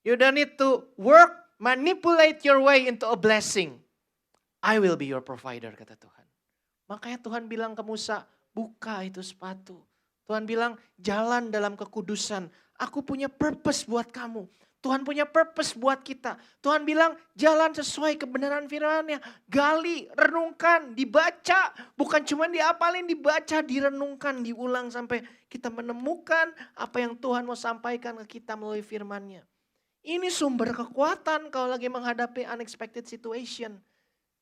You don't need to manipulate your way into a blessing. I will be your provider, kata Tuhan. Makanya Tuhan bilang ke Musa, buka itu sepatu. Tuhan bilang, jalan dalam kekudusan. Aku punya purpose buat kamu. Tuhan punya purpose buat kita. Tuhan bilang, jalan sesuai kebenaran firman-Nya. Gali, renungkan, dibaca. Bukan cuma diapalin, dibaca, direnungkan, diulang sampai kita menemukan apa yang Tuhan mau sampaikan ke kita melalui firman-Nya. Ini sumber kekuatan kalau lagi menghadapi unexpected situation.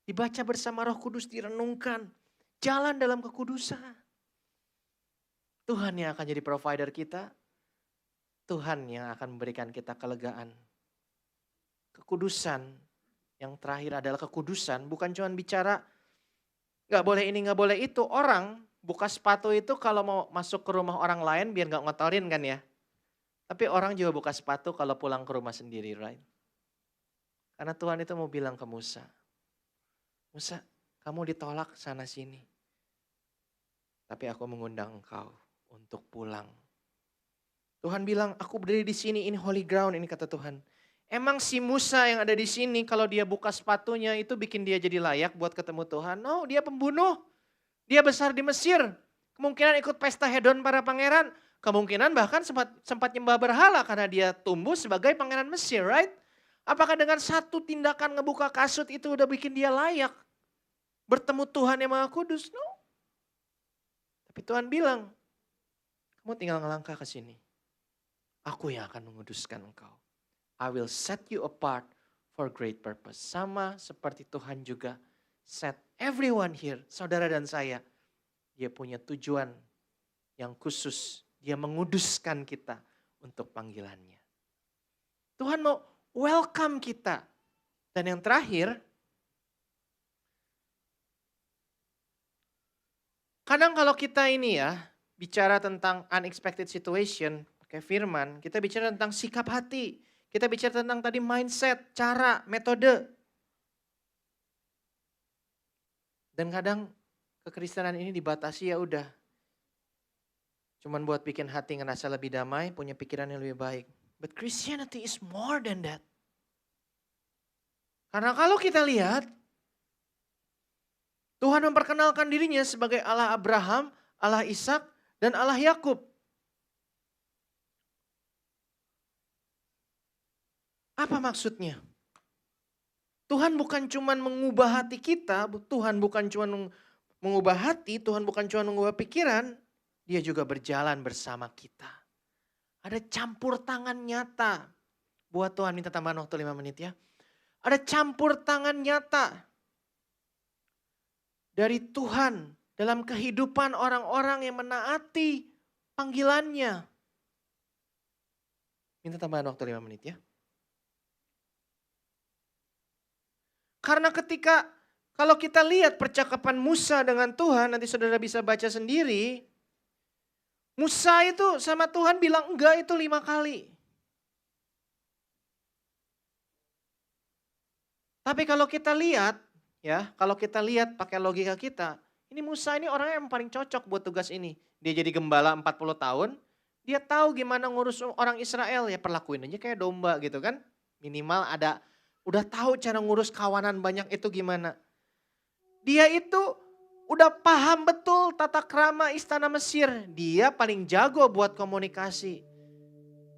Dibaca bersama Roh Kudus, direnungkan. Jalan dalam kekudusan. Tuhan yang akan jadi provider kita. Tuhan yang akan memberikan kita kelegaan. Kekudusan yang terakhir adalah kekudusan. Bukan cuma bicara gak boleh ini gak boleh itu. Orang buka sepatu itu kalau mau masuk ke rumah orang lain biar gak ngotorin kan ya. Tapi orang juga buka sepatu kalau pulang ke rumah sendiri, right? Karena Tuhan itu mau bilang ke Musa. Musa, kamu ditolak sana sini. Tapi aku mengundang engkau untuk pulang. Tuhan bilang, aku berdiri di sini, ini holy ground, ini kata Tuhan. Emang si Musa yang ada di sini, kalau dia buka sepatunya itu bikin dia jadi layak buat ketemu Tuhan? No, dia pembunuh. Dia besar di Mesir. Kemungkinan ikut pesta hedon para pangeran. Kemungkinan bahkan sempat nyembah berhala karena dia tumbuh sebagai pangeran Mesir, right? Apakah dengan satu tindakan ngebuka kasut itu udah bikin dia layak bertemu Tuhan yang Maha Kudus? No. Tapi Tuhan bilang, kamu tinggal ngelangkah ke sini. Aku yang akan menguduskan engkau. I will set you apart for great purpose. Sama seperti Tuhan juga set everyone here, saudara dan saya. Dia punya tujuan yang khusus. Dia menguduskan kita untuk panggilannya. Tuhan mau welcome kita. Dan yang terakhir, Kadang kalau kita ini ya, bicara tentang unexpected situation, pakai firman, kita bicara tentang sikap hati. Kita bicara tentang tadi mindset, cara, metode. Dan kadang kekristenan ini dibatasi ya udah. Cuman buat bikin hati ngerasa lebih damai, punya pikiran yang lebih baik. But Christianity is more than that. Karena kalau kita lihat, Tuhan memperkenalkan dirinya sebagai Allah Abraham, Allah Ishak, dan Allah Yakub. Apa maksudnya? Tuhan bukan cuma mengubah hati kita, Tuhan bukan cuma mengubah hati, Tuhan bukan cuma mengubah pikiran, Dia juga berjalan bersama kita. Ada campur tangan nyata. Buat Tuhan, minta tambahan waktu 5 menit ya. Ada campur tangan nyata dari Tuhan dalam kehidupan orang-orang yang menaati panggilannya. Minta tambahan waktu 5 menit ya. Karena kalau kita lihat percakapan Musa dengan Tuhan, nanti saudara bisa baca sendiri. Musa itu sama Tuhan bilang enggak itu 5 kali. Tapi kalau kita lihat, ya, kalau kita lihat pakai logika kita, ini Musa ini orang yang paling cocok buat tugas ini. Dia jadi gembala 40 tahun, dia tahu gimana ngurus orang Israel, ya perlakuin aja kayak domba gitu kan. Minimal udah tahu cara ngurus kawanan banyak itu gimana. Dia itu udah paham betul tata krama istana Mesir. Dia paling jago buat komunikasi.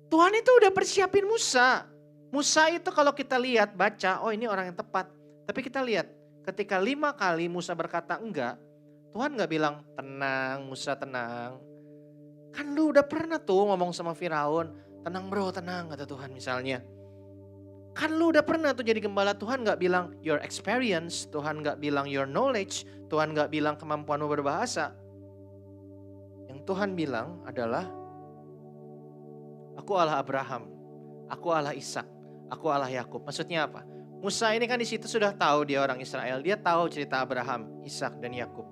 Tuhan itu udah persiapin Musa. Musa itu kalau kita lihat, baca, oh ini orang yang tepat. Tapi kita lihat, ketika 5 kali Musa berkata enggak, Tuhan gak bilang, tenang Musa tenang. Kan lu udah pernah tuh ngomong sama Firaun, tenang bro tenang kata Tuhan misalnya. Kan lu udah pernah tuh jadi gembala, Tuhan gak bilang your experience, Tuhan gak bilang your knowledge, Tuhan gak bilang kemampuanmu berbahasa. Yang Tuhan bilang adalah, aku Allah Abraham, aku Allah Ishak, aku Allah Yakub. Maksudnya apa? Musa ini kan di situ sudah tahu dia orang Israel, dia tahu cerita Abraham, Ishak dan Yakub.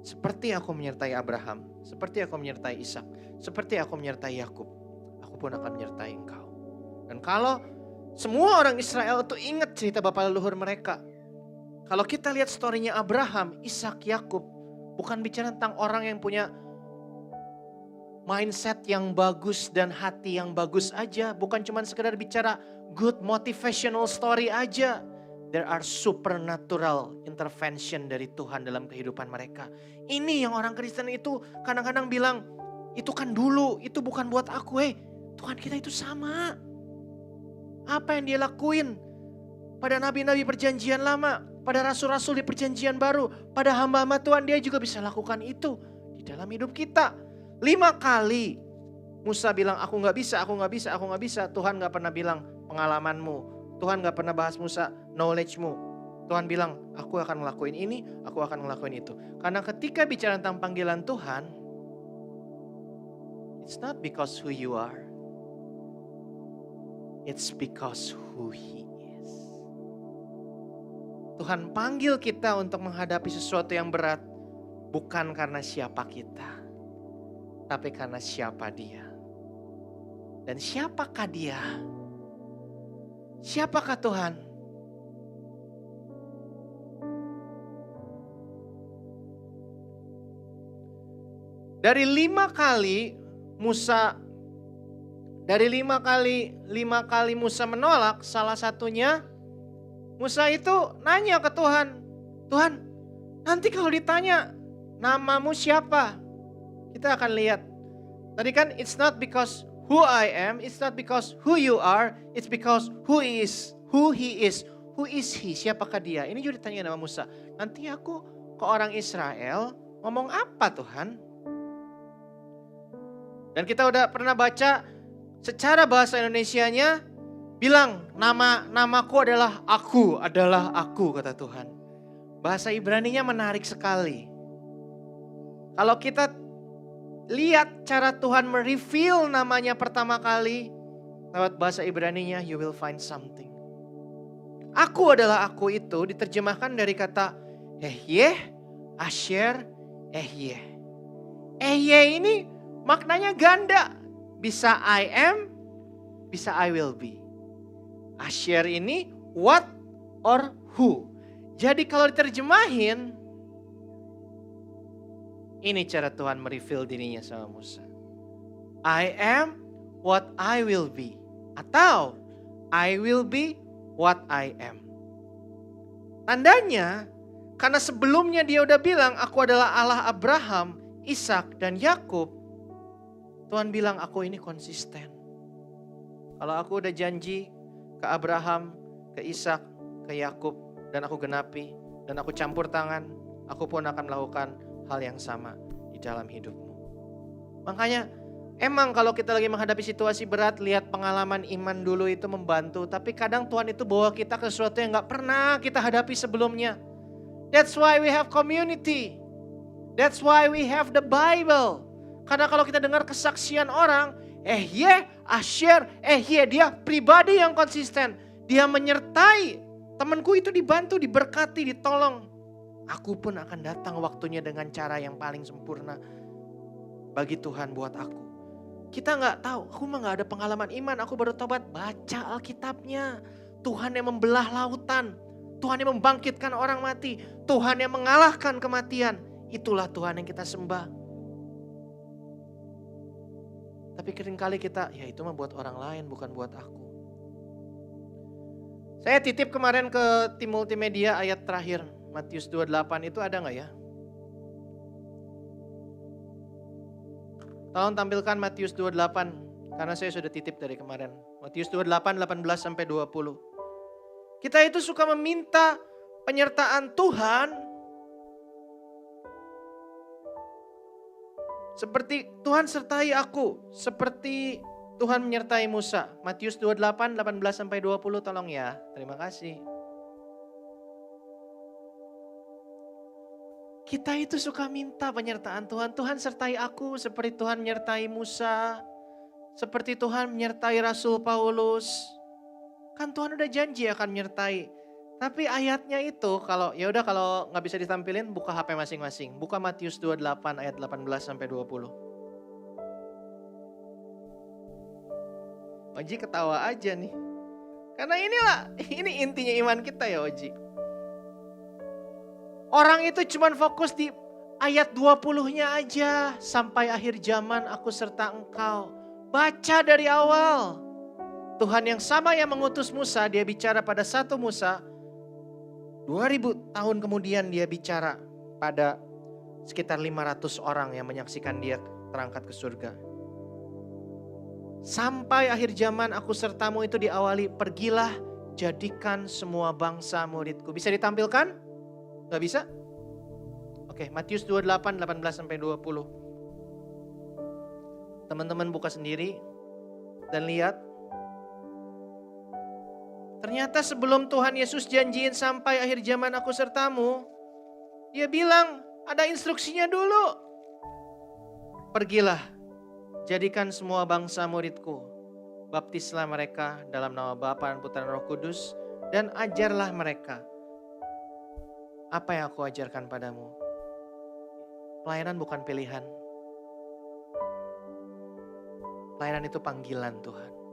Seperti aku menyertai Abraham, seperti aku menyertai Ishak, seperti aku menyertai Yakub, aku pun akan menyertai engkau. Dan kalau semua orang Israel itu ingat cerita bapak leluhur mereka. Kalau kita lihat storynya Abraham, Ishak, Yakub, bukan bicara tentang orang yang punya mindset yang bagus dan hati yang bagus aja. Bukan cuma sekedar bicara good motivational story aja. There are supernatural intervention dari Tuhan dalam kehidupan mereka. Ini yang orang Kristen itu kadang-kadang bilang, itu kan dulu, itu bukan buat aku. Tuhan kita itu sama. Apa yang dia lakuin pada nabi-nabi perjanjian lama, pada rasul-rasul di perjanjian baru, pada hamba-hamba Tuhan, dia juga bisa lakukan itu di dalam hidup kita. 5 kali Musa bilang aku gak bisa, aku gak bisa, aku gak bisa. Tuhan gak pernah bilang pengalamanmu. Tuhan gak pernah bahas Musa knowledge-mu. Tuhan bilang aku akan ngelakuin ini, aku akan ngelakuin itu. Karena ketika bicara tentang panggilan Tuhan, it's not because who you are. It's because who He is. Tuhan panggil kita untuk menghadapi sesuatu yang berat. Bukan karena siapa kita, tapi karena siapa Dia. Dan siapakah Dia? Siapakah Tuhan? Dari 5 kali Musa, dari 5 kali Musa menolak, salah satunya Musa itu nanya ke Tuhan, Tuhan, nanti kalau ditanya namamu siapa? Kita akan lihat. Tadi kan it's not because who I am, it's not because who you are, it's because who He is. Who He is. Who is He? Siapakah Dia? Ini juga ditanya nama Musa. Nanti aku ke orang Israel ngomong apa Tuhan? Dan kita udah pernah baca secara bahasa Indonesianya bilang namaku adalah aku kata Tuhan. Bahasa Ibraninya menarik sekali. Kalau kita lihat cara Tuhan mereveal namanya pertama kali lewat bahasa Ibraninya, you will find something. Aku adalah aku itu diterjemahkan dari kata Ehyeh, Asher, Ehye. Ehye ini maknanya ganda. Bisa I am, bisa I will be. Asher ini what or who. Jadi kalau diterjemahin, ini cara Tuhan mereveal dirinya sama Musa. I am what I will be. Atau I will be what I am. Tandanya, karena sebelumnya dia udah bilang, aku adalah Allah Abraham, Ishak, dan Yakub. Tuhan bilang, aku ini konsisten. Kalau aku udah janji ke Abraham, ke Ishak, ke Yakub, dan aku genapi, dan aku campur tangan, aku pun akan melakukan hal yang sama di dalam hidupmu. Makanya, emang kalau kita lagi menghadapi situasi berat, lihat pengalaman iman dulu itu membantu. Tapi kadang Tuhan itu bawa kita ke sesuatu yang gak pernah kita hadapi sebelumnya. That's why we have community. That's why we have the Bible. Karena kalau kita dengar kesaksian orang, Asher, dia pribadi yang konsisten. Dia menyertai. Temanku itu dibantu, diberkati, ditolong. Aku pun akan datang waktunya dengan cara yang paling sempurna bagi Tuhan buat aku. Kita gak tahu, aku mah gak ada pengalaman iman, aku baru tobat. Baca Alkitabnya. Tuhan yang membelah lautan. Tuhan yang membangkitkan orang mati. Tuhan yang mengalahkan kematian. Itulah Tuhan yang kita sembah. Tapi seringkali kita, ya itu mah buat orang lain, bukan buat aku. Saya titip kemarin ke tim multimedia ayat terakhir. Matius 28 itu ada gak ya? Tolong tampilkan Matius 28, karena saya sudah titip dari kemarin. Matius 28, 18 sampai 20. Kita itu suka meminta penyertaan Tuhan. Seperti Tuhan sertai aku, seperti Tuhan menyertai Musa. Matius 28, 18 sampai 20 tolong ya. Terima kasih. Kita itu suka minta penyertaan Tuhan. Tuhan sertai aku seperti Tuhan menyertai Musa. Seperti Tuhan menyertai Rasul Paulus. Kan Tuhan udah janji akan menyertai. Tapi ayatnya itu kalau nggak bisa ditampilin, buka HP masing-masing. Buka Matius 28 ayat 18 sampai 20. Oji ketawa aja nih. Karena ini intinya iman kita ya Oji. Orang itu cuma fokus di ayat 20-nya aja. Sampai akhir zaman aku serta engkau. Baca dari awal. Tuhan yang sama yang mengutus Musa, dia bicara pada satu Musa. 2000 tahun kemudian dia bicara pada sekitar 500 orang yang menyaksikan dia terangkat ke surga. Sampai akhir zaman aku sertamu itu diawali, pergilah jadikan semua bangsa muridku. Bisa ditampilkan? Gak bisa? Oke, Matius 28, 18 sampai 20. Teman-teman buka sendiri dan lihat. Ternyata sebelum Tuhan Yesus janjiin sampai akhir zaman aku sertamu, dia bilang ada instruksinya dulu. Pergilah, jadikan semua bangsa muridku. Baptislah mereka dalam nama Bapa dan Putra dan Roh Kudus. Dan ajarlah mereka. Apa yang aku ajarkan padamu? Pelayanan bukan pilihan. Pelayanan itu panggilan Tuhan.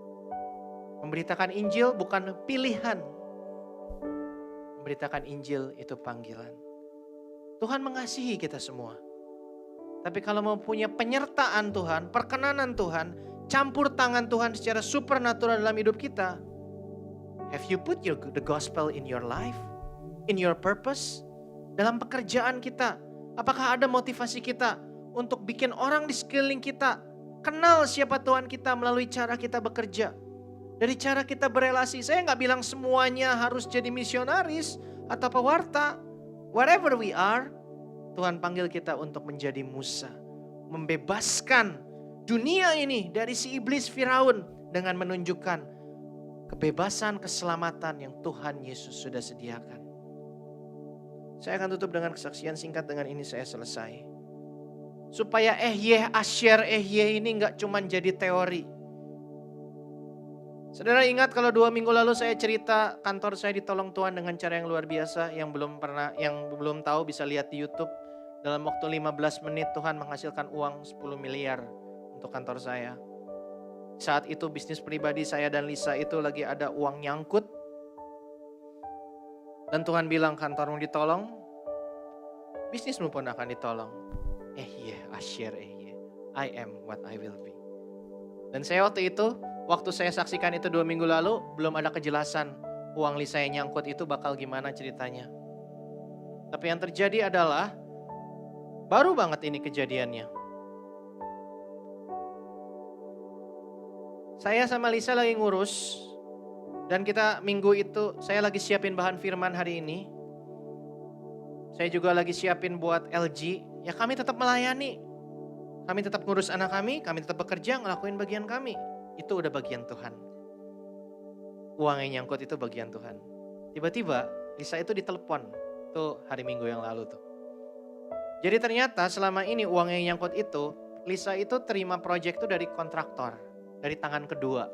Memberitakan Injil bukan pilihan. Memberitakan Injil itu panggilan. Tuhan mengasihi kita semua. Tapi kalau mau punya penyertaan Tuhan, perkenanan Tuhan, campur tangan Tuhan secara supernatural dalam hidup kita. Have you put the gospel in your life? In your purpose? Dalam pekerjaan kita. Apakah ada motivasi kita untuk bikin orang di sekeliling kita kenal siapa Tuhan kita melalui cara kita bekerja? Dari cara kita berelasi. Saya gak bilang semuanya harus jadi misionaris atau pewarta. Wherever we are, Tuhan panggil kita untuk menjadi Musa. Membebaskan dunia ini dari si iblis Firaun dengan menunjukkan kebebasan, keselamatan yang Tuhan Yesus sudah sediakan. Saya akan tutup dengan kesaksian singkat, dengan ini saya selesai. Supaya Asher, ini gak cuma jadi teori. Saudara ingat kalau 2 minggu lalu saya cerita kantor saya ditolong Tuhan dengan cara yang luar biasa, yang belum tahu bisa lihat di YouTube. Dalam waktu 15 menit Tuhan menghasilkan uang 10 miliar untuk kantor saya. Saat itu bisnis pribadi saya dan Lisa itu lagi ada uang nyangkut. Dan Tuhan bilang kantormu ditolong, bisnismu pun akan ditolong. Asyir, I am what I will be. Dan saya waktu saya saksikan itu 2 minggu lalu, belum ada kejelasan uang Lisa yang nyangkut itu bakal gimana ceritanya. Tapi yang terjadi adalah, baru banget ini kejadiannya. Saya sama Lisa lagi ngurus, dan kita minggu itu saya lagi siapin bahan firman hari ini. Saya juga lagi siapin buat LG, ya kami tetap melayani. Kami tetap ngurus anak kami tetap bekerja, ngelakuin bagian kami. Itu udah bagian Tuhan. Uang yang nyangkut itu bagian Tuhan. Tiba-tiba Lisa itu ditelepon, tuh hari Minggu yang lalu tuh. Jadi ternyata selama ini uang yang nyangkut itu, Lisa itu terima proyek itu dari kontraktor, dari tangan kedua.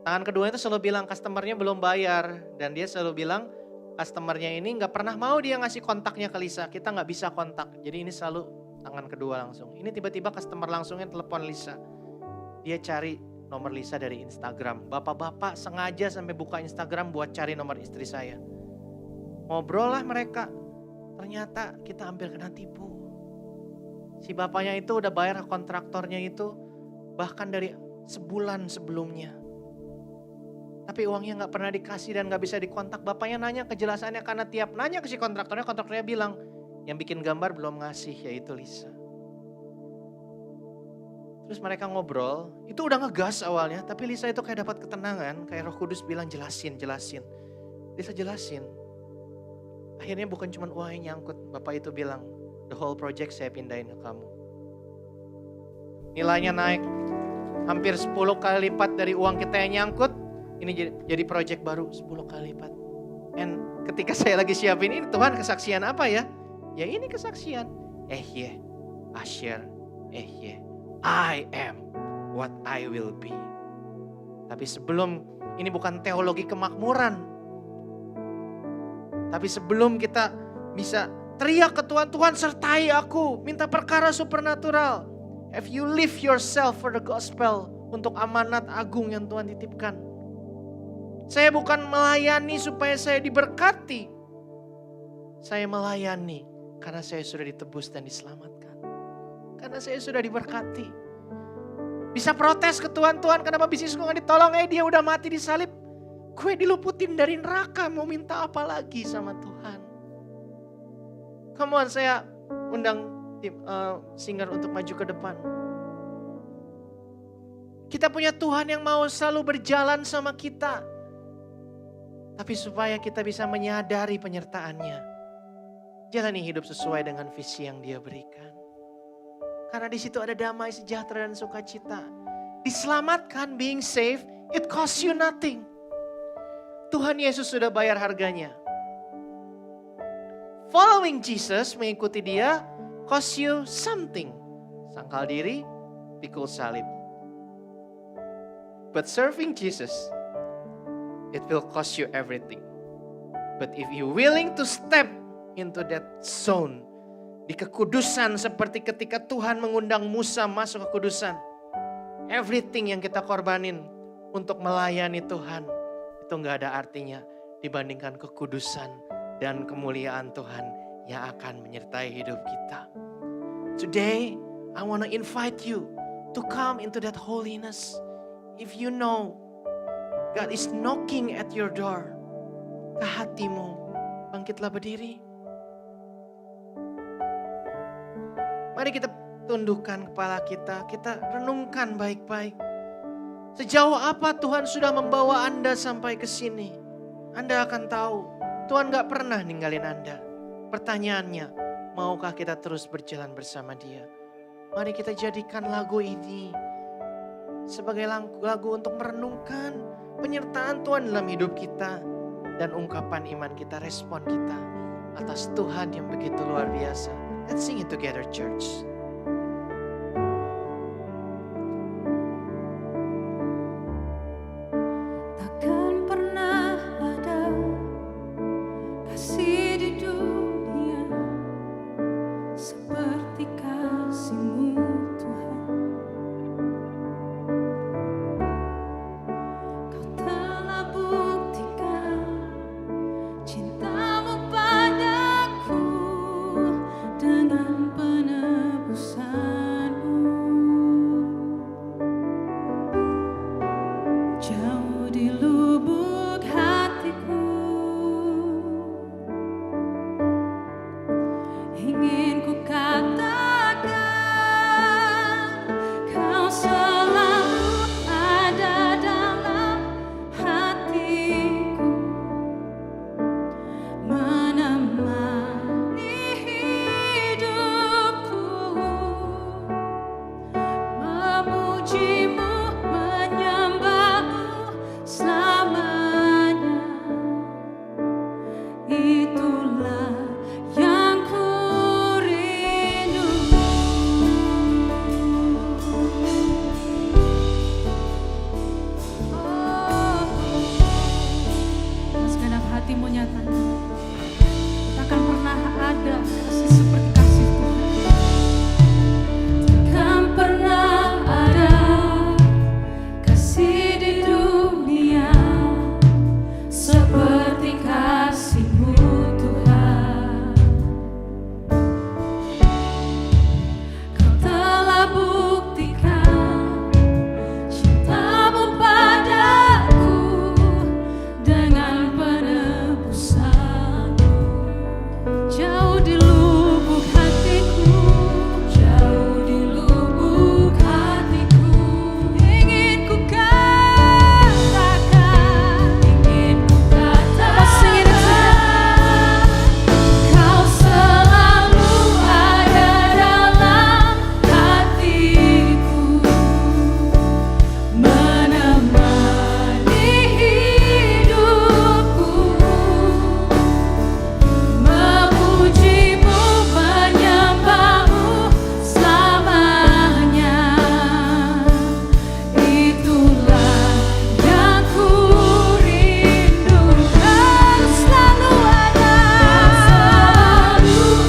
Tangan kedua itu selalu bilang customernya belum bayar, dan dia selalu bilang customernya ini gak pernah mau dia ngasih kontaknya ke Lisa, kita gak bisa kontak. Jadi ini selalu tangan kedua langsung. Ini tiba-tiba customer langsungnya telepon Lisa. Dia cari nomor Lisa dari Instagram. Bapak-bapak sengaja sampai buka Instagram buat cari nomor istri saya. Ngobrol lah mereka. Ternyata kita hampir kena tipu. Si bapaknya itu udah bayar kontraktornya itu bahkan dari sebulan sebelumnya. Tapi uangnya gak pernah dikasih dan gak bisa dikontak. Bapaknya nanya kejelasannya karena tiap nanya ke si kontraktornya bilang, yang bikin gambar belum ngasih, yaitu Lisa. Terus mereka ngobrol, itu udah ngegas awalnya, tapi Lisa itu kayak dapat ketenangan, kayak Roh Kudus bilang jelasin. Lisa jelasin. Akhirnya bukan cuma uang yang nyangkut, Bapak itu bilang, the whole project saya pindahin ke kamu. Nilainya naik, hampir 10 kali lipat dari uang kita yang nyangkut, ini jadi project baru 10 kali lipat. And ketika saya lagi siapin ini, Tuhan kesaksian apa ya? Ya ini kesaksian. Asyir, I am what I will be. Tapi sebelum, ini bukan teologi kemakmuran. Tapi sebelum kita bisa teriak ke Tuhan, Tuhan sertai aku, minta perkara supernatural. If you live yourself for the gospel, untuk amanat agung yang Tuhan titipkan. Saya bukan melayani supaya saya diberkati. Saya melayani karena saya sudah ditebus dan diselamatkan. Karena saya sudah diberkati. Bisa protes ke Tuhan, Tuhan kenapa bisnisku gak ditolong? Dia udah mati di salib. Gue diluputin dari neraka, mau minta apa lagi sama Tuhan? Come on, saya undang tim singer untuk maju ke depan. Kita punya Tuhan yang mau selalu berjalan sama kita. Tapi supaya kita bisa menyadari penyertaannya. Jalani hidup sesuai dengan visi yang Dia berikan. Karena di situ ada damai, sejahtera, dan sukacita. Diselamatkan, being saved, it costs you nothing. Tuhan Yesus sudah bayar harganya. Following Jesus, mengikuti Dia, cost you something. Sangkal diri, pikul salib. But serving Jesus, it will cost you everything. But if you willing to step into that zone, di kekudusan seperti ketika Tuhan mengundang Musa masuk ke kekudusan. Everything yang kita korbanin untuk melayani Tuhan, itu gak ada artinya dibandingkan kekudusan dan kemuliaan Tuhan yang akan menyertai hidup kita. Today, I want to invite you to come into that holiness. If you know God is knocking at your door, ke hatimu, bangkitlah berdiri. Mari kita tundukkan kepala kita renungkan baik-baik. Sejauh apa Tuhan sudah membawa Anda sampai ke sini? Anda akan tahu, Tuhan gak pernah ninggalin Anda. Pertanyaannya, maukah kita terus berjalan bersama Dia? Mari kita jadikan lagu ini sebagai lagu untuk merenungkan penyertaan Tuhan dalam hidup kita. Dan ungkapan iman kita, respon kita atas Tuhan yang begitu luar biasa. Let's sing it together, church. Takkan pernah ada kasih di dunia penebusanmu. Jauh di lubuk hatiku, ingin ku katakan, kau selalu ada dalam hatiku, menemani hidupku, memujimu, menyembahmu selamanya. Itulah yang ku rindu. Segenap hatimu nyatakan, takkan pernah ada kasih seperti kasih Tuhan. Takkan pernah ada kasih di dunia seperti kasih-Mu Tuhan. Kau telah buktikan cinta-Mu padaku dengan penebusan-Mu. Jauh di lubuk hatiku, jauh di lubuk hatiku, ingin ku katakan, kau selalu ada dalam hatiku, menemani hidupku, memujimu, menyembahmu selamanya. Itulah yang ku rindu. Kau selalu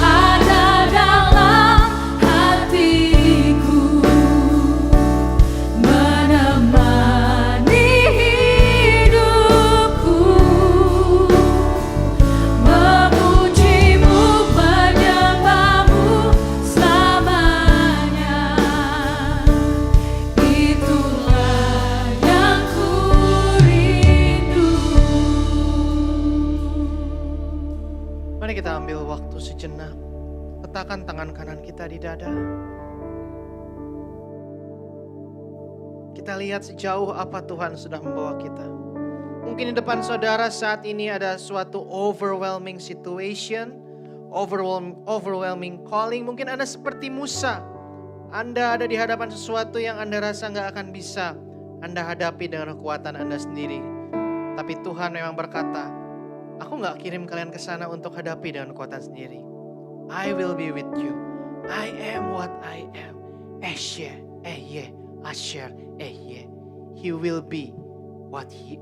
ada dalam hatiku, menemani hidupku, memujimu, menyembahmu selamanya. Itulah yang ku rindu. Mari kita ambil waktu sejenak. Letakkan tangan kanan kita di dada. Kita lihat sejauh apa Tuhan sudah membawa kita. Mungkin di depan saudara saat ini ada suatu overwhelming situation, overwhelming calling. Mungkin Anda seperti Musa. Anda ada di hadapan sesuatu yang Anda rasa nggak akan bisa Anda hadapi dengan kekuatan Anda sendiri. Tapi Tuhan memang berkata, aku nggak kirim kalian ke sana untuk hadapi dengan kekuatan sendiri. I will be with you. I am what I am. Eshe, Ehye, Asher, Ehye. He will be what he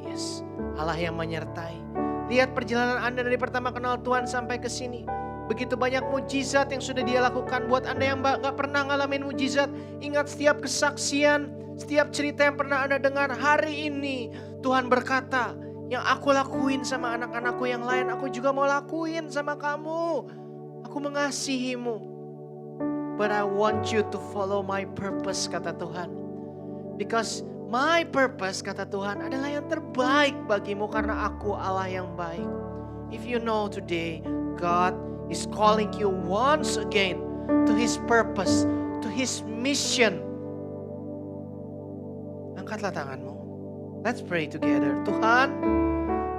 is. Allah yang menyertai. Lihat perjalanan Anda dari pertama kenal Tuhan sampai ke sini. Begitu banyak mujizat yang sudah Dia lakukan. Buat Anda yang gak pernah ngalamin mujizat, ingat setiap kesaksian, setiap cerita yang pernah Anda dengar. Hari ini Tuhan berkata, yang aku lakuin sama anak-anakku yang lain, aku juga mau lakuin sama kamu. Aku mengasihimu. But I want you to follow my purpose, kata Tuhan. Because my purpose, kata Tuhan, adalah yang terbaik bagimu karena aku Allah yang baik. If you know today, God is calling you once again to His purpose, to His mission. Angkatlah tanganmu. Let's pray together. Tuhan,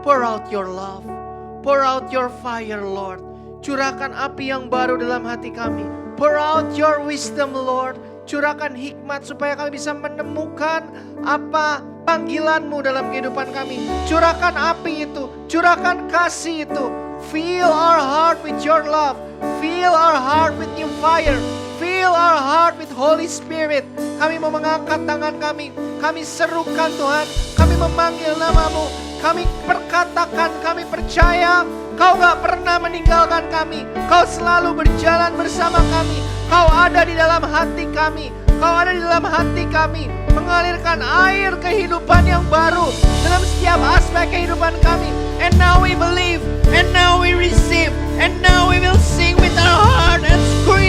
pour out your love. Pour out your fire, Lord. Curahkan api yang baru dalam hati kami. Pour out your wisdom, Lord. Curahkan hikmat supaya kami bisa menemukan apa panggilan-Mu dalam kehidupan kami. Curahkan api itu. Curahkan kasih itu. Fill our heart with your love. Fill our heart with new fire. Fill our heart with Holy Spirit. Kami mau mengangkat tangan kami. Kami serukan Tuhan. Kami memanggil nama-Mu. Kami perkatakan, kami percaya Kau gak pernah meninggalkan kami. Kau selalu berjalan bersama kami. Kau ada di dalam hati kami. Kau ada di dalam hati kami. Mengalirkan air kehidupan yang baru dalam setiap aspek kehidupan kami. And now we believe. And now we receive. And now we will sing with our heart and scream.